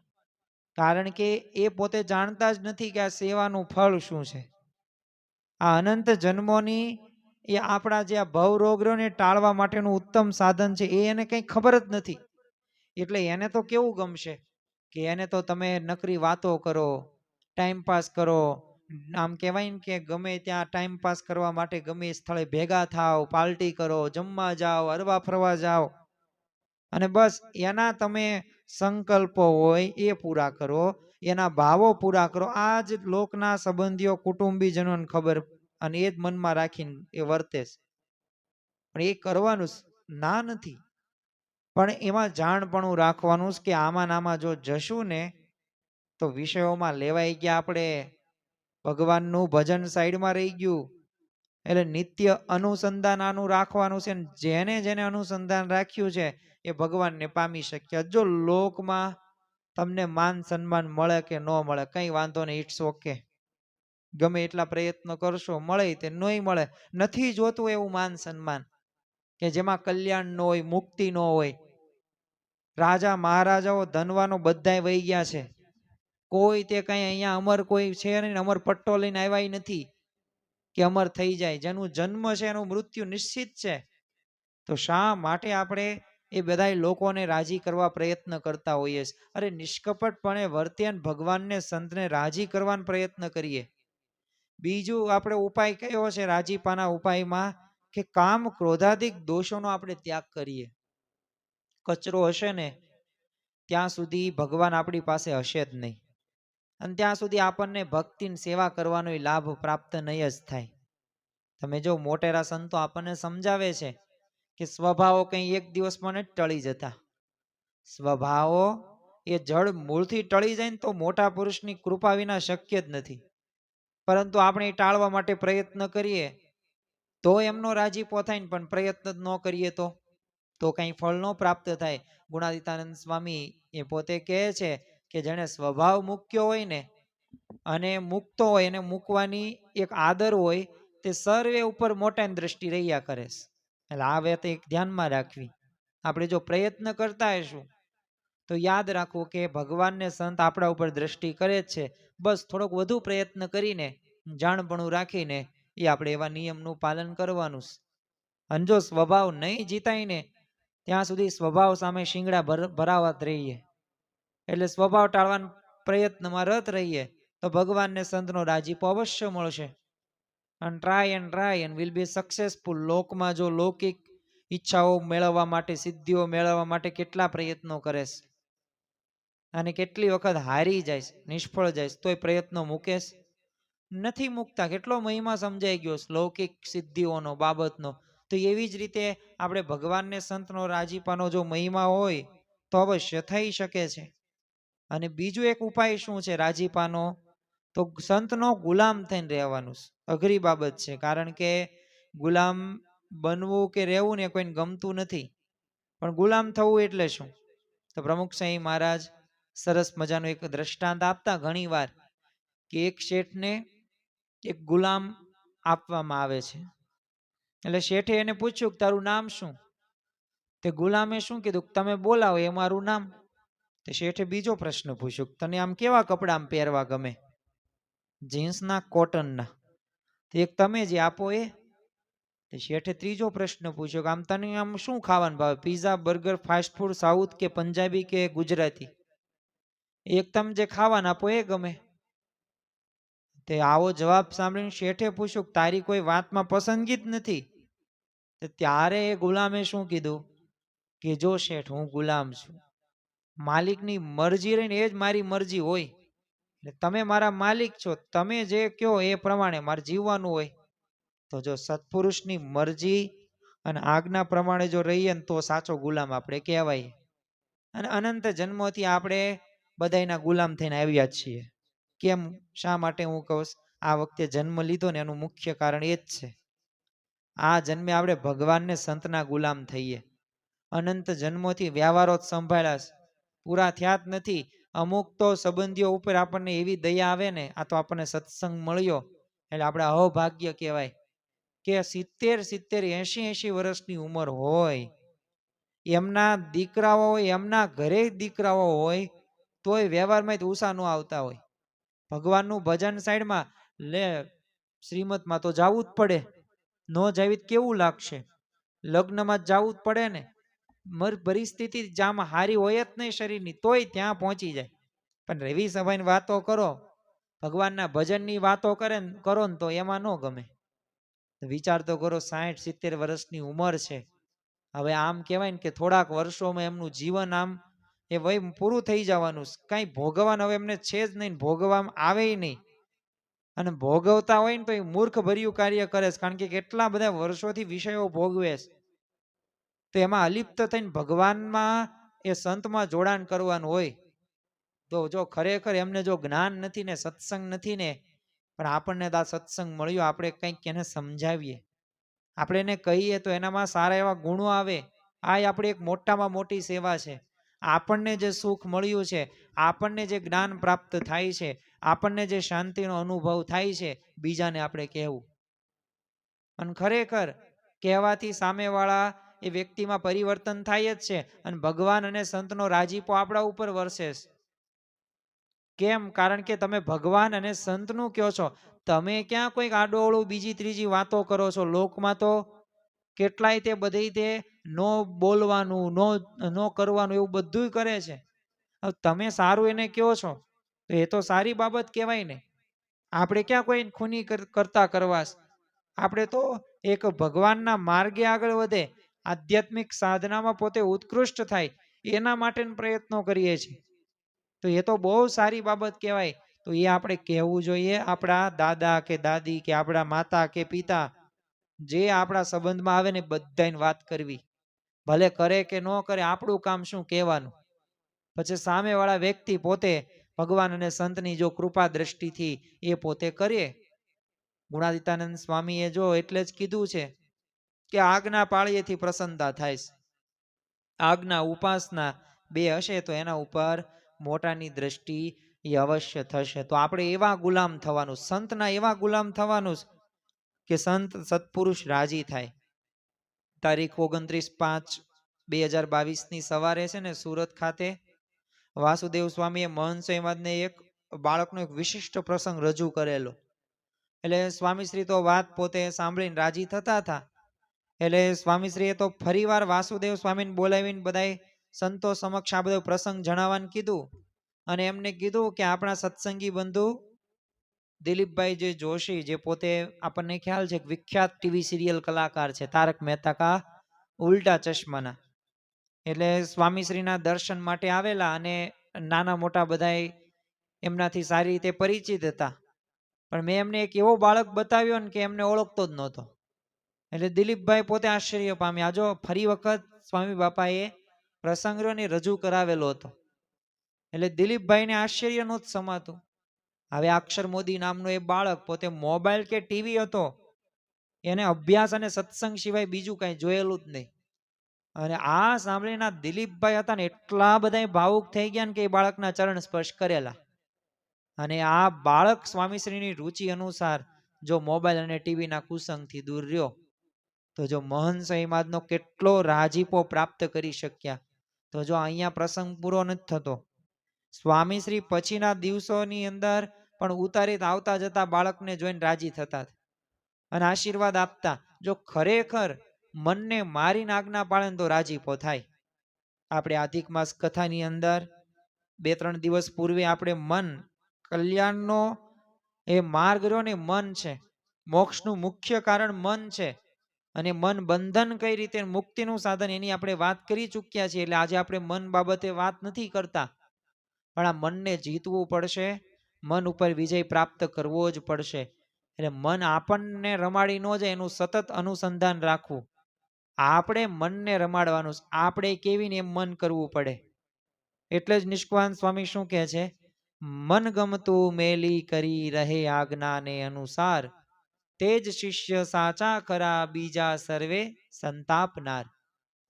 કારણ કે એ પોતે જાણતા જ નથી કે આ સેવાનું ફળ શું છે. આ અનંત જન્મોની એ આપણા જે આ ભવ રોગોને ટાળવા માટેનું ઉત્તમ સાધન છે, એ એને કંઈ ખબર જ નથી. એટલે એને તો કેવું ગમશે કે એને તો તમે નકરી વાતો કરો, ટાઈમ પાસ કરો. આમ કહેવાય ને કે ગમે ત્યાં ટાઈમ પાસ કરવા માટે ગમે સ્થળે ભેગા થાવ, પાર્ટી કરો, જમવા જાઓ, હરવા ફરવા જાઓ, અને બસ એના તમે સંકલ્પો હોય એ પૂરા કરો, એના ભાવો પૂરા કરો. આ જ લોકના સંબંધીઓ, કુટુંબીજનોને ખબર, અને એ જ મનમાં રાખીને એ વર્તે છે. પણ એ કરવાનું ના નથી, પણ એમાં જાણપણું રાખવાનું કે આમાં જો જશું ને તો વિષયોમાં લેવાઈ ગયા આપણે, ભગવાનનું ભજન સાઈડમાં રહી ગયું. એટલે નિત્ય અનુસંધાન આનું રાખવાનું છે. જેને અનુસંધાન રાખ્યું છે એ ભગવાનને પામી શક્યા. જો લોકમાં તમને માન સન્માન મળે કે ન મળે કઈ વાંધો નહીં, ઇટ્સ ઓકે. ગમે એટલા પ્રયત્નો કરશો, મળે તે નહીં મળે. નથી જોતું એવું માન સન્માન કે જેમાં કલ્યાણ ન હોય, મુક્તિ ન હોય. રાજા મહારાજાઓ ધનવાનો બધાય વહી ગયા છે, કોઈ તે કઈ અહીંયા અમર કોઈ છે નહીં. અમર પટ્ટો લઈને આવ્યા નથી કે અમર થઈ જાય. જેનું જન્મ છે એનું મૃત્યુ નિશ્ચિત છે. તો શા માટે આપણે એ બધા લોકોને રાજી કરવા પ્રયત્ન કરતા હોઈએ? અરે નિષ્કપટપણે વર્તે, ભગવાનને સંતને રાજી કરવાનો પ્રયત્ન કરીએ. બીજું આપણે ઉપાય કયો છે રાજીપાના ઉપાયમાં? કે કામ ક્રોધાદિક દોષોનો આપણે ત્યાગ કરીએ. કચરો હશે ને ત્યાં સુધી ભગવાન આપણી પાસે હશે જ નહીં, અને ત્યાં સુધી આપણને ભક્તિ સેવા કરવાનો લાભ પ્રાપ્ત નહીં જ થાય. તમે જો મોટેરા સંતો આપણને સમજાવે છે કે સ્વભાવો કંઈ એક દિવસમાં નથી ટળી જતા. સ્વભાવો એ જળ મૂળથી ટળી જાય ને તો મોટા પુરુષની કૃપા વિના શક્ય જ નથી. પરંતુ આપણે ટાળવા માટે પ્રયત્ન કરીએ તો એમનો રાજીપો થાય ને, પણ પ્રયત્ન જ ન કરીએ તો કંઈ ફળ ન પ્રાપ્ત થાય. ગુણાતીતાનંદ સ્વામી એ પોતે કહે છે કે જેને સ્વભાવ મૂક્યો હોય ને અને મૂકતો હોય, એને મૂકવાની એક આદર હોય, તે સર્વે ઉપર મોટાની દ્રષ્ટિ રહ્યા કરે છે. એટલે આ વાત એક ધ્યાનમાં રાખવી. આપણે જો પ્રયત્ન કરતા હશું તો યાદ રાખવું કે ભગવાનને સંત આપણા ઉપર દ્રષ્ટિ કરે જ છે. બસ થોડોક વધુ પ્રયત્ન કરીને, જાણપણું રાખીને એ આપણે એવા નિયમનું પાલન કરવાનું. અને જો સ્વભાવ નહીં જીતાય ને ત્યાં સુધી સ્વભાવ સામે શિંગડા ભરાવત રહીએ. એટલે સ્વભાવ ટાળવાના પ્રયત્નમાં રત રહીએ તો તો ભગવાનને સંતનો રાજીપો અવશ્ય મળશે. અને try and will be successful. લોકમાં જો લૌકિક ઈચ્છાઓ મેળવવા માટે, સિદ્ધિઓ મેળવવા માટે કેટલા પ્રયત્નો કરે છે અને કેટલી વખત હારી જાય, નિષ્ફળ જાય, તોય પ્રયત્નો મૂકે નથી મૂકતા. કેટલો મહિમા સમજાઈ ગયો લૌકિક સિદ્ધિઓનો, બાબતનો. તો એવી જ રીતે આપણે ભગવાનને સંતનો રાજીપાનો જો મહિમા હોય તો અવશ્ય થઈ શકે છે. અને બીજું એક ઉપાય શું છે રાજીપાનો? તો સંતનો ગુલામ થઈને રહેવાનું. અઘરી બાબત છે, કારણ કે ગુલામ બનવું કે રહેવું ને કોઈને ગમતું નથી. પણ ગુલામ થવું એટલે શું? તો પ્રમુખ સાંઈ મહારાજ સરસ મજાનું એક દ્રષ્ટાંત આપતા ઘણી વાર, કે એક શેઠને એક ગુલામ આપવામાં આવે છે. એટલે શેઠે એને પૂછ્યું કે તારું નામ શું? તે ગુલામે શું કીધું? તમે બોલાવો એ મારું નામ. તે શેઠે બીજો પ્રશ્ન પૂછ્યો, તને આમ કેવા કપડા પહેરવા ગમે? જીન્સના, કોટનના? એક તમે જે આપો એ. શેઠે ત્રીજો પ્રશ્ન પૂછ્યો કે આમ તને આમ શું ખાવાનું ભાવે? Pizza, burger, fast food, south કે પંજાબી કે ગુજરાતી? એક તમે જે ખાવાનું આપો એ ગમે. તે આવો જવાબ સાંભળીને શેઠે પૂછ્યું તારી કોઈ વાતમાં પસંદગી જ નથી? ત્યારે એ ગુલામે શું કીધું કે જો શેઠ, હું ગુલામ છું, માલિકની મરજી રહીને એ જ મારી મરજી હોય. તમે મારા માલિક છો, તમે જે કહો એ પ્રમાણે મારે જીવવાનું હોય. તો જો સત્પુરુષની મરજી અને આજ્ઞા પ્રમાણે જો રહીએ ને તો સાચો ગુલામ આપણે કહેવાય. અને અનંત જન્મોથી આપણે બધાના ગુલામ થઈને આવ્યા જ છીએ. કેમ, શા માટે હું કહું? આ વખતે જન્મ લીધો ને એનું મુખ્ય કારણ એ જ છે. આ જન્મે આપણે ભગવાનને સંતના ગુલામ થઈએ. અનંત જન્મોથી વ્યવહારો જ સંભાળ્યા, પૂરા થયા જ નથી. અમુક તો સંબંધીઓ ઉપર આપણને એવી દયા આવે ને, આ તો આપણને સત્સંગ મળ્યો એટલે આપણે અહોભાગ્ય કહેવાય. કે 70, 80 વર્ષની ઉંમર હોય, એમના દીકરાઓ હોય, એમના ઘરે દીકરાઓ હોય, તોય વ્યવહારમાં ઉષા ન આવતા હોય. ભગવાનનું ભજન સાઈડમાં લે, શ્રીમતમાં તો જવું જ પડે. ન જાવી કેવું લાગશે? લગ્નમાં જવું જ પડે ને. પરિસ્થિતિ જામાં હારી હોય જ નહીં શરીરની, તોય ત્યાં પહોંચી જાય. પણ રવિ સભાની વાતો કરો, ભગવાનના ભજનની વાતો કરો ને તો એમાં ન ગમે. વિચાર તો કરો, 60, 70 વર્ષની ઉંમર છે. હવે આમ કહેવાય ને કે થોડાક વર્ષોમાં એમનું જીવન આમ એ વય પૂરું થઈ જવાનું. કઈ ભોગવવાનું હવે એમને છે જ નહીં, ભોગવવામાં આવે નહીં. અને ભોગવતા હોય ને તો એ મૂર્ખ ભર્યું કાર્ય કરે છે, કારણ કે કેટલા બધા વર્ષોથી વિષયો ભોગવે છે. તો એમાં અલિપ્ત થઈને ભગવાનમાં, એ સંતમાં જોડાણ કરવાનું હોય. તો જો ખરેખર એમને જો જ્ઞાન નથી ને, સત્સંગ નથી ને, પણ આપણને તો આ સત્સંગ મળ્યો, આપણે કંઈક એને સમજાવીએ, આપણે એને કહીએ તો એનામાં સારા એવા ગુણો આવે. આ આપણી એક મોટામાં મોટી સેવા છે. આપણને જે સુખ મળ્યું છે, આપણને જે જ્ઞાન પ્રાપ્ત થાય છે, આપણને જે શાંતિનો અનુભવ થાય છે, બીજાને આપણે કહેવું. અને ખરેખર કહેવાથી સામેવાળા એ વ્યક્તિમાં પરિવર્તન થાય જ છે. અને ભગવાન અને સંતનો રાજીપો આપણા ઉપર વરસે. કેમ? કારણ કે તમે ભગવાન અને સંતનું કહો છો, તમે ક્યાં કોઈક આડોઅવળું બીજી ત્રીજી વાતો કરો છો. લોકમાં તો કેટલાય તે બધી તે નો બોલવાનું, નો કરવાનું, એવું બધું કરે છે. તમે સારું એને કહો છો તો એ તો સારી બાબત કહેવાય ને. આપણે ક્યાં કોઈ ખૂની કરતા કરવાસ. આપણે તો એક ભગવાનના માર્ગે આગળ વધે, આધ્યાત્મિક સાધનામાં પોતે ઉત્કૃષ્ટ થાય, એના માટે પ્રયત્નો કરીએ છીએ. તો એ તો બહુ સારી બાબત કહેવાય. તો એ આપણે કહેવું જોઈએ. આપણા દાદા કે દાદી કે આપણા માતા કે પિતા જે આપણા સંબંધમાં આવે ને બધાને વાત કરવી. ભલે કરે કે ન કરે, આપણું કામ શું કહેવાનું. પછી સામેવાળા વ્યક્તિ પોતે ભગવાન અને સંતની જો કૃપા દ્રષ્ટિથી એ પોતે કરીએ. ગુણાતીતાનંદ સ્વામીએ જો એટલે જ કીધું છે કે આજ્ઞા પાળીએથી પ્રસન્નતા થાય. આજ્ઞા ઉપાસના બે હશે તો એના ઉપર મોટાની દ્રષ્ટિ એ અવશ્ય થશે. તો આપણે એવા ગુલામ થવાનું, સંતના એવા ગુલામ થવાનું કે સંત સત્પુરુષ રાજી થાય. તારીખ 29/5/2022 સવારે છે ને સુરત ખાતે વાસુદેવ સ્વામીએ મહંત સ્વામીને એક બાળકનો એક વિશિષ્ટ પ્રસંગ રજૂ કરેલો. એટલે સ્વામીશ્રી તો વાત પોતે સાંભળીને રાજી થતા હતા. એટલે સ્વામીશ્રીએ તો ફરીવાર વાસુદેવ સ્વામીને બોલાવીને બધાય સંતો સમક્ષ આ બધો પ્રસંગ જણાવવાનું કીધું. અને એમને કીધું કે આપણા સત્સંગી બંધુ દિલીપભાઈ જે જોશી, જે પોતે આપણને ખ્યાલ છે વિખ્યાત ટીવી સિરિયલ કલાકાર છે, તારક મહેતા કા ઉલ્ટા ચશ્માના. એટલે સ્વામીશ્રીના દર્શન માટે આવેલા અને નાના મોટા બધાય એમનાથી સારી રીતે પરિચિત હતા. પણ મેં એમને એક એવો બાળક બતાવ્યો ને કે એમને ઓળખતો જ નહોતો. એટલે દિલીપભાઈ પોતે આશ્ચર્ય પામ્યા. જો ફરી વખત સ્વામી બાપાએ પ્રસંગને રજૂ કરાવેલો હતો. એટલે દિલીપભાઈને આશ્ચર્ય નહોતું સમાતું. હવે અક્ષર મોદી નામનો એ બાળક પોતે મોબાઈલ કે ટીવી હતો, એને અભ્યાસ અને સત્સંગ સિવાય બીજું કઈ જોયેલું જ નહીં. અને આ સાંભળીને દિલીપભાઈ હતા ને એટલા બધા ભાવુક થઈ ગયા ને કે એ બાળકના ચરણ સ્પર્શ કરેલા. અને આ બાળક સ્વામીશ્રીની રુચિ અનુસાર જો મોબાઈલ અને ટીવીના કુસંગથી દૂર રહ્યો, તો જો મહંત સ્વામીનો કેટલો રાજીપો પ્રાપ્ત કરી શક્યા. તો જો અહીંયા પ્રસંગ પૂરો નથી થતો. સ્વામીશ્રી પછીના દિવસોની અંદર પણ ઉતારીત આવતા જતા બાળકને જોઈને રાજી થતા અને આશીર્વાદ આપતા. જો ખરેખર મનને મારીને આજ્ઞા પાડે તો રાજીપો થાય. આપણે આધિક માસ કથાની અંદર 2-3 દિવસ પૂર્વે આપણે મન કલ્યાણનો એ માર્ગ રહ્યો ને મન છે, મોક્ષનું મુખ્ય કારણ મન છે. અને મન બંધન કઈ રીતે, મુક્તિનું સાધન, એની આપણે વાત કરી ચૂક્યા છીએ. એટલે આજે આપણે મન બાબતે વાત નથી કરતા, પણ આ મનને જીતવું પડશે, મન ઉપર વિજય પ્રાપ્ત કરવો જ પડશે. એટલે મન આપણને રમાડી ન જાય એનું સતત અનુસંધાન રાખવું. આપણે મનને રમાડવાનું, આપણે કેવીને એમ મન કરવું પડે. એટલે જ નિષ્કાંત સ્વામી શું કહે છે, મન ગમતું મેલી કરી રહે આજ્ઞાને અનુસાર, તે જ શિષ્ય સાચા ખરા બીજા સર્વે સંતાપનાર.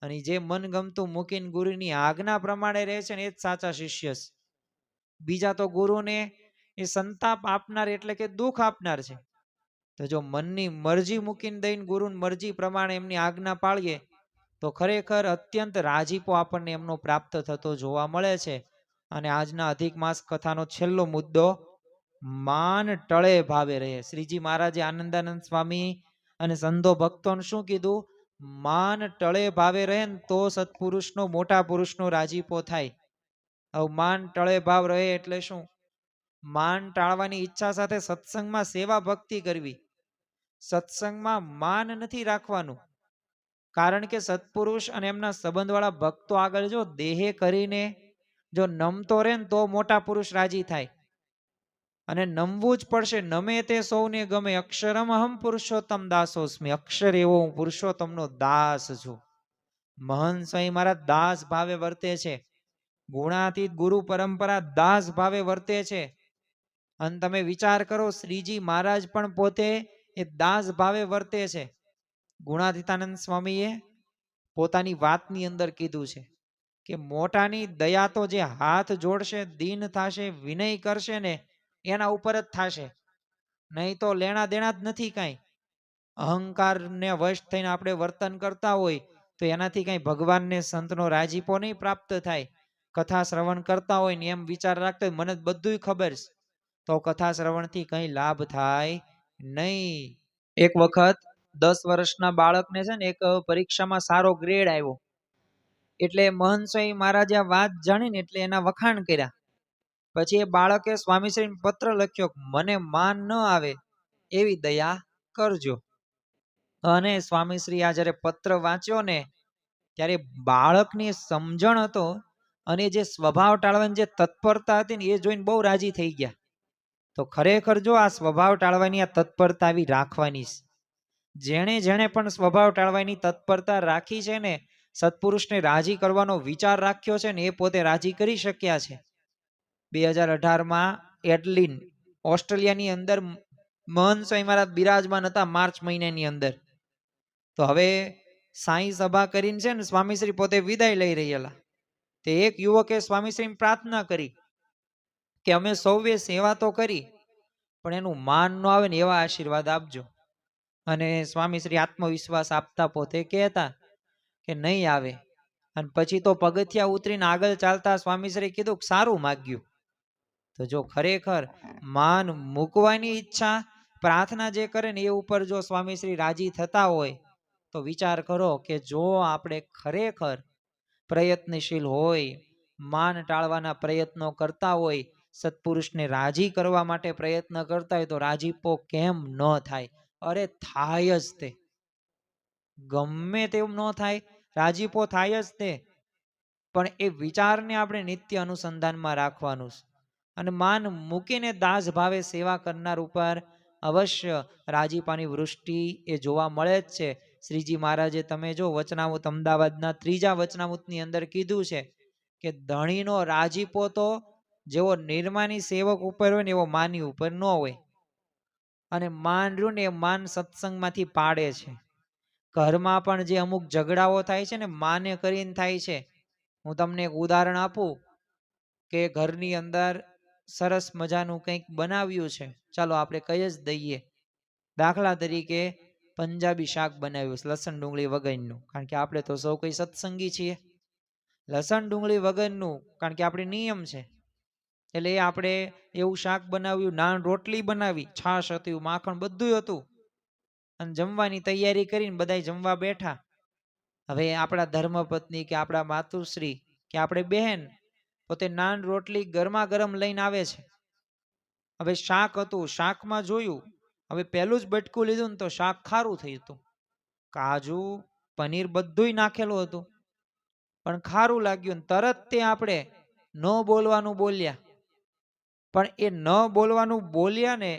અને જે મન ગમતું મૂકીને ગુરુની આજ્ઞા પ્રમાણે રહે છે ને એ જ સાચા શિષ્ય છે. બીજા તો ગુરુને એ સંતાપ આપનાર એટલે કે દુઃખ આપનાર છે. તો જો મનની મરજી મૂકીને દઈને ગુરુની મરજી પ્રમાણે એમની આજ્ઞા પાળીએ તો ખરેખર અત્યંત રાજીપો આપણને એમનો પ્રાપ્ત થતો જોવા મળે છે. અને આજના અધિક માસ કથાનો છેલ્લો મુદ્દો, માન ટળે ભાવે રહે. શ્રીજી મહારાજે આનંદાનંદ સ્વામી અને સંતો ભક્તોને શું કીધું, માન ટળે ભાવે રહે ને તો સત્પુરુષનો, મોટા પુરુષનો રાજીપો થાય. હવે માન ટળે ભાવ રહે એટલે શું? માન ટાળવાની ઈચ્છા સાથે સત્સંગમાં સેવા ભક્તિ કરવી. સત્સંગમાં માન નથી રાખવાનું. કારણ કે સત્પુરુષ અને એમના સંબંધવાળા ભક્તો આગળ જો દેહે કરીને જો નમતો રહે ને તો મોટા પુરુષ રાજી થાય. અને નમવું જ પડશે. નમે તે સૌને ગમે. અક્ષરમ અહમ પુરુષોત્તમ દાસોસ્મી. અક્ષર એવો હું પુરુષોત્તમનો દાસ છું. મહંત સ્વામી મારા દાસ ભાવે વર્તે છે. ગુણાતીત ગુરુ પરંપરા દાસ ભાવે વર્તે છે. અને તમે વિચાર કરો, શ્રીજી મહારાજ પણ પોતે એ દાસ ભાવે વર્તે છે. ગુણાતીતાનંદ સ્વામીએ પોતાની વાતની અંદર કીધું છે કે મોટાની દયા તો જે હાથ જોડશે, દીન થશે, વિનય કરશે ને એના ઉપર જ થશે, નહીં તો લેણા દેણા જ નથી કાંઈ. અહંકારને વશ થઈને આપણે વર્તન કરતા હોય તો એનાથી કાંઈ ભગવાનને સંતનો રાજીપો નહીં પ્રાપ્ત થાય. કથા શ્રવણ કરતા હોય ને એમ વિચાર રાખતા હોય મને બધું ખબર છે, તો કથા શ્રવણથી કંઈ લાભ થાય નહીં. એક વખત 10 વર્ષના બાળકને છે ને એક પરીક્ષામાં સારો ગ્રેડ આવ્યો. એટલે મહંત સ્વામી મહારાજે આ વાત જાણીને એટલે એના વખાણ કર્યા. પછી એ બાળકે સ્વામીશ્રીને પત્ર લખ્યો, મને માન ન આવે એવી દયા કરજો. અને સ્વામીશ્રી આ જ્યારે પત્ર વાંચ્યો ને ત્યારે બાળકની સમજણ હતો અને જે સ્વભાવ ટાળવાની જે તત્પરતા હતી ને એ જોઈને બહુ રાજી થઈ ગયા. તો ખરેખર જો આ સ્વભાવ ટાળવાની આ તત્પરતા આવી રાખવાની છે. જેણે જેણે પણ સ્વભાવ ટાળવાની તત્પરતા રાખી છે ને, સત્પુરુષને રાજી કરવાનો વિચાર રાખ્યો છે ને, એ પોતે રાજી કરી શક્યા છે. 2018માં એડલિન ઓસ્ટ્રેલિયાની અંદર મહંત સ્વામી મહારાજ બિરાજમાન હતા માર્ચ મહિનાની અંદર. તો હવે સાંઈ સભા કરીને છે ને સ્વામીશ્રી પોતે વિદાય લઈ રહેલા. તે એક યુવકે સ્વામીશ્રીને પ્રાર્થના કરી કે અમે સૌએ સેવા તો કરી પણ એનું માન ન આવે ને એવા આશીર્વાદ આપજો. અને સ્વામીશ્રી આત્મવિશ્વાસ આપતા પોતે કહેતા કે નહીં આવે. અને પછી તો પગથિયા ઉતરીને આગળ ચાલતા સ્વામીશ્રી કીધું સારું માગ્યું. તો જો ખરેખર માન મૂકવાની ઈચ્છા પ્રાર્થના જે કરે ને એ ઉપર જો સ્વામીશ્રી રાજી થતા હોય તો વિચાર કરો કે જો આપણે ખરેખર પ્રયત્નશીલ હોય, માન ટાળવાના પ્રયત્નો કરતા હોય, સત્પુરુષને રાજી કરવા માટે પ્રયત્ન કરતા હોય તો રાજીપો કેમ ન થાય? અરે થાય જ તે, ગમે તેમ ન થાય, રાજીપો થાય જ તે. પણ એ વિચારને આપણે નિત્ય અનુસંધાનમાં રાખવાનું છે. અને માન મૂકીને દાસ ભાવે સેવા કરનાર ઉપર અવશ્ય રાજીપાની વૃષ્ટિ એ જોવા મળે જ છે. શ્રીજી મહારાજે તમે જો વચનામૃત અમદાવાદના 3જા વચનામૃતની અંદર કીધું છે કે ધણીનો રાજીપો તો જેવો નિર્માની સેવક ઉપર હોય ને એવો માની ઉપર ન હોય. અને માન રહ્યું ને એ માન સત્સંગમાંથી પાડે છે. ઘરમાં પણ જે અમુક ઝઘડાઓ થાય છે ને માને કરીને થાય છે. હું તમને એક ઉદાહરણ આપું કે ઘરની અંદર સરસ મજાનું કંઈક બનાવ્યું છે, ચાલો આપણે કહી જ દઈએ, દાખલા તરીકે પંજાબી શાક બનાવ્યું છે લસણ ડુંગળી વગરનું, કારણ કે આપણે તો સૌ કોઈ સત્સંગી છીએ. લસણ ડુંગળી વગરનું, કારણ કે આપણે નિયમ છે, એટલે એ આપણે એવું શાક બનાવ્યું, નાન રોટલી બનાવી, છાશ હતું, માખણ બધું હતું, અને જમવાની તૈયારી કરીને બધા જમવા બેઠા. હવે આપણા ધર્મપત્ની કે આપણા માતુશ્રી કે આપણે બહેન પોતે નાન રોટલી ગરમા ગરમ લઈને આવે છે. હવે શાક હતું, શાકમાં જોયું, હવે પહેલું જ બટકું લીધું ને તો શાક ખારું થયું હતું. કાજુ પનીર બધુંય નાખેલું હતું, પણ ખારું લાગ્યું. તરત તે આપણે ન બોલવાનું બોલ્યા. પણ એ ન બોલવાનું બોલ્યા ને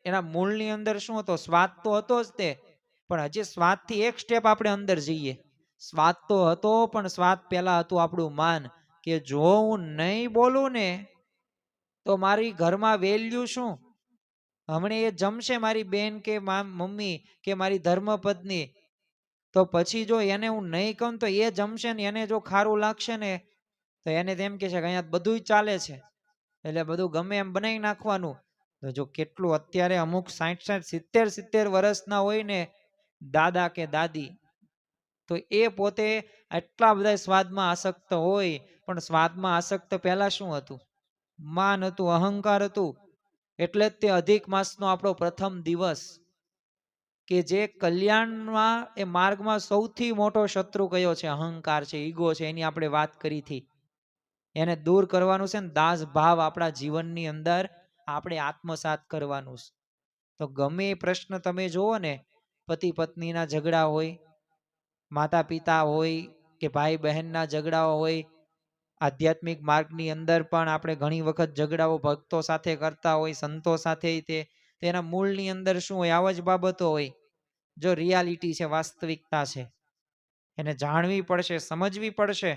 એના મૂળની અંદર શું હતો? સ્વાદ તો હતો જ તે, પણ હજી સ્વાદથી એક સ્ટેપ આપણે અંદર જઈએ. સ્વાદ તો હતો, પણ સ્વાદ પહેલા હતું આપણું માન, કે જો હું નહીં બોલું ને તો મારી ઘરમાં વેલ્યુ શું? હમણે એ જમશે મારી બેન કે મમ્મી કે મારી ધર્મપત્ની, તો પછી જો એને હું નહીં કહું તો એ જમશે ને એને જો ખારું લાગશે ને તો એને તેમ કે છે કે અહીંયા બધું ચાલે છે, એટલે બધું ગમે એમ બનાવી નાખવાનું. તો જો કેટલું અત્યારે અમુક 60-70 વર્ષના હોય ને દાદા કે દાદી, તો એ પોતે આટલા બધા સ્વાદમાં આસક્ત હોય, પણ સ્વાદમાં આસક્ત પહેલા શું હતું? માન હતું, અહંકાર હતું. એટલે જ તે અધિક માસનો આપણો પ્રથમ દિવસ, કે જે કલ્યાણમાં એ માર્ગમાં સૌથી મોટો શત્રુ કયો છે? અહંકાર છે, ઈગો છે, એની આપણે વાત કરી હતી. એને દૂર કરવાનું છે ને દાસ ભાવ આપણા જીવનની અંદર આપણે આત્મસાત કરવાનું છે. તો ગમે એ પ્રશ્ન તમે જુઓ ને, પતિ પત્નીના ઝઘડા હોય, માતા પિતા હોય કે ભાઈ બહેનના ઝઘડાઓ હોય, આધ્યાત્મિક માર્ગની અંદર પણ આપણે ઘણી વખત ઝઘડાઓ ભક્તો સાથે કરતા હોય, સંતો સાથે, તેના મૂળની અંદર શું હોય? આવા જ બાબતો હોય. જો રિયાલિટી છે, વાસ્તવિકતા છે, એને જાણવી પડશે, સમજવી પડશે,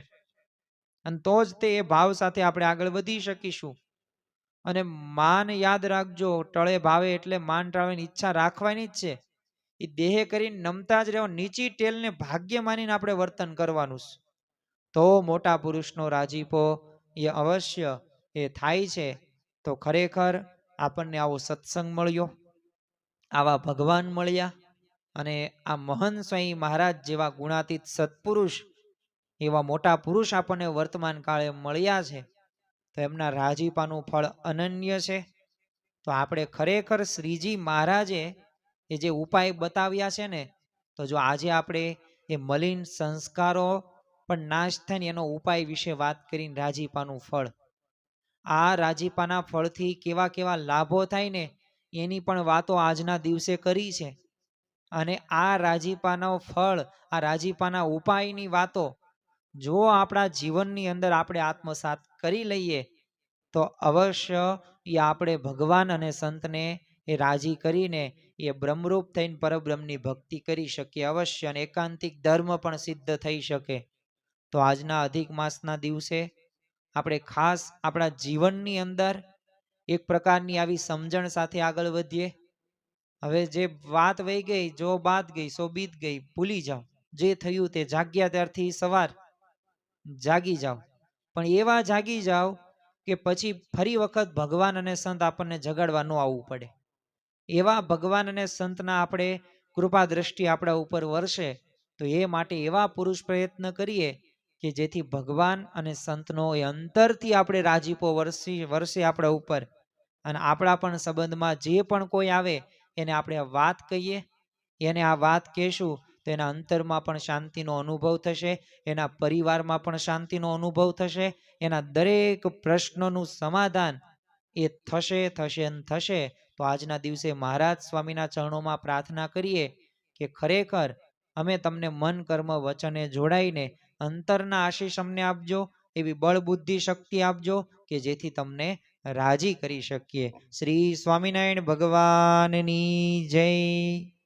અને તો જ તે એ ભાવ સાથે આપણે આગળ વધી શકીશું. અને માન યાદ રાખજો, ટળે ભાવે એટલે માન ટાળવાની ઈચ્છા રાખવાની જ છે. એ દેહ કરીને નમતા જ રહેવો, નીચી ટેલને ભાગ્ય માનીને આપણે વર્તન કરવાનું છે. તો મોટા પુરુષનો રાજીપો એ અવશ્ય એ થાય છે. તો ખરેખર આપણને આવો સત્સંગ મળ્યો, આવા ભગવાન મળ્યા, અને આ મહંત સ્વામી મહારાજ જેવા ગુણાતીત સત્પુરુષ, એવા મોટા પુરુષ આપણને વર્તમાન કાળે મળ્યા છે. તો એમના રાજીપાનું ફળ અનન્ય છે. તો આપણે ખરેખર શ્રીજી મહારાજે એ જે ઉપાય બતાવ્યા છે ને, તો જો આજે આપણે એ મલિન સંસ્કારો પણ નાશ થાય ને એનો ઉપાય વિશે વાત કરીને, રાજીપાનું ફળ, આ રાજીપાના ફળથી કેવા કેવા લાભો થાય ને એની પણ વાતો આજના દિવસે કરી છે. અને આ રાજીપાનો ફળ, આ રાજીપાના ઉપાયની વાતો જો આપણા જીવનની અંદર આપણે આત્મસાત કરી લઈએ તો અવશ્ય એ આપણે ભગવાન અને સંતને એ રાજી કરીને એ બ્રહ્મરૂપ થઈને પરબ્રહ્મની ભક્તિ કરી શકીએ અવશ્ય, અને એકાંતિક ધર્મ પણ સિદ્ધ થઈ શકે. તો આજના અધિક માસના દિવસે આપણે ખાસ આપણા જીવનની અંદર એક પ્રકારની આવી સમજણ સાથે આગળ વધીએ. હવે જે વાત વહી ગઈ, જો બાત ગઈ સો બીત ગઈ, ભૂલી જાઓ. જે થયું તે જાગ્યા ત્યારથી સવાર જાગી જાઓ, પણ એવા જાગી જાઓ કે પછી ફરી વખત ભગવાન અને સંત આપણને જગાડવા ન આવવું પડે. એવા ભગવાન અને સંતના આપણે કૃપા દ્રષ્ટિ આપણા ઉપર વરસે. તો એ માટે એવા પુરુષ પ્રયત્ન કરીએ કે જેથી ભગવાન અને સંતનો એ અંતરથી આપણે રાજીપો વરસે આપણા ઉપર, અને આપણા પણ સંબંધમાં જે પણ કોઈ આવે એને આપણે વાત કહીએ, એને આ વાત કહેશું તો એના અંતરમાં પણ શાંતિનો અનુભવ થશે, એના પરિવારમાં પણ શાંતિનો અનુભવ થશે, એના દરેક પ્રશ્નોનું સમાધાન એ થશે થશે ને થશે. તો આજના દિવસે મહારાજ સ્વામીના ચરણોમાં પ્રાર્થના કરીએ કે ખરેખર અમે તમને મન કર્મ વચને જોડાઈને અંતરના આશીષ અમને આપજો, એવી બળ બુદ્ધિ શક્તિ આપજો કે જેથી તમને રાજી કરી શકીએ. શ્રી સ્વામિનારાયણ ભગવાનની જય.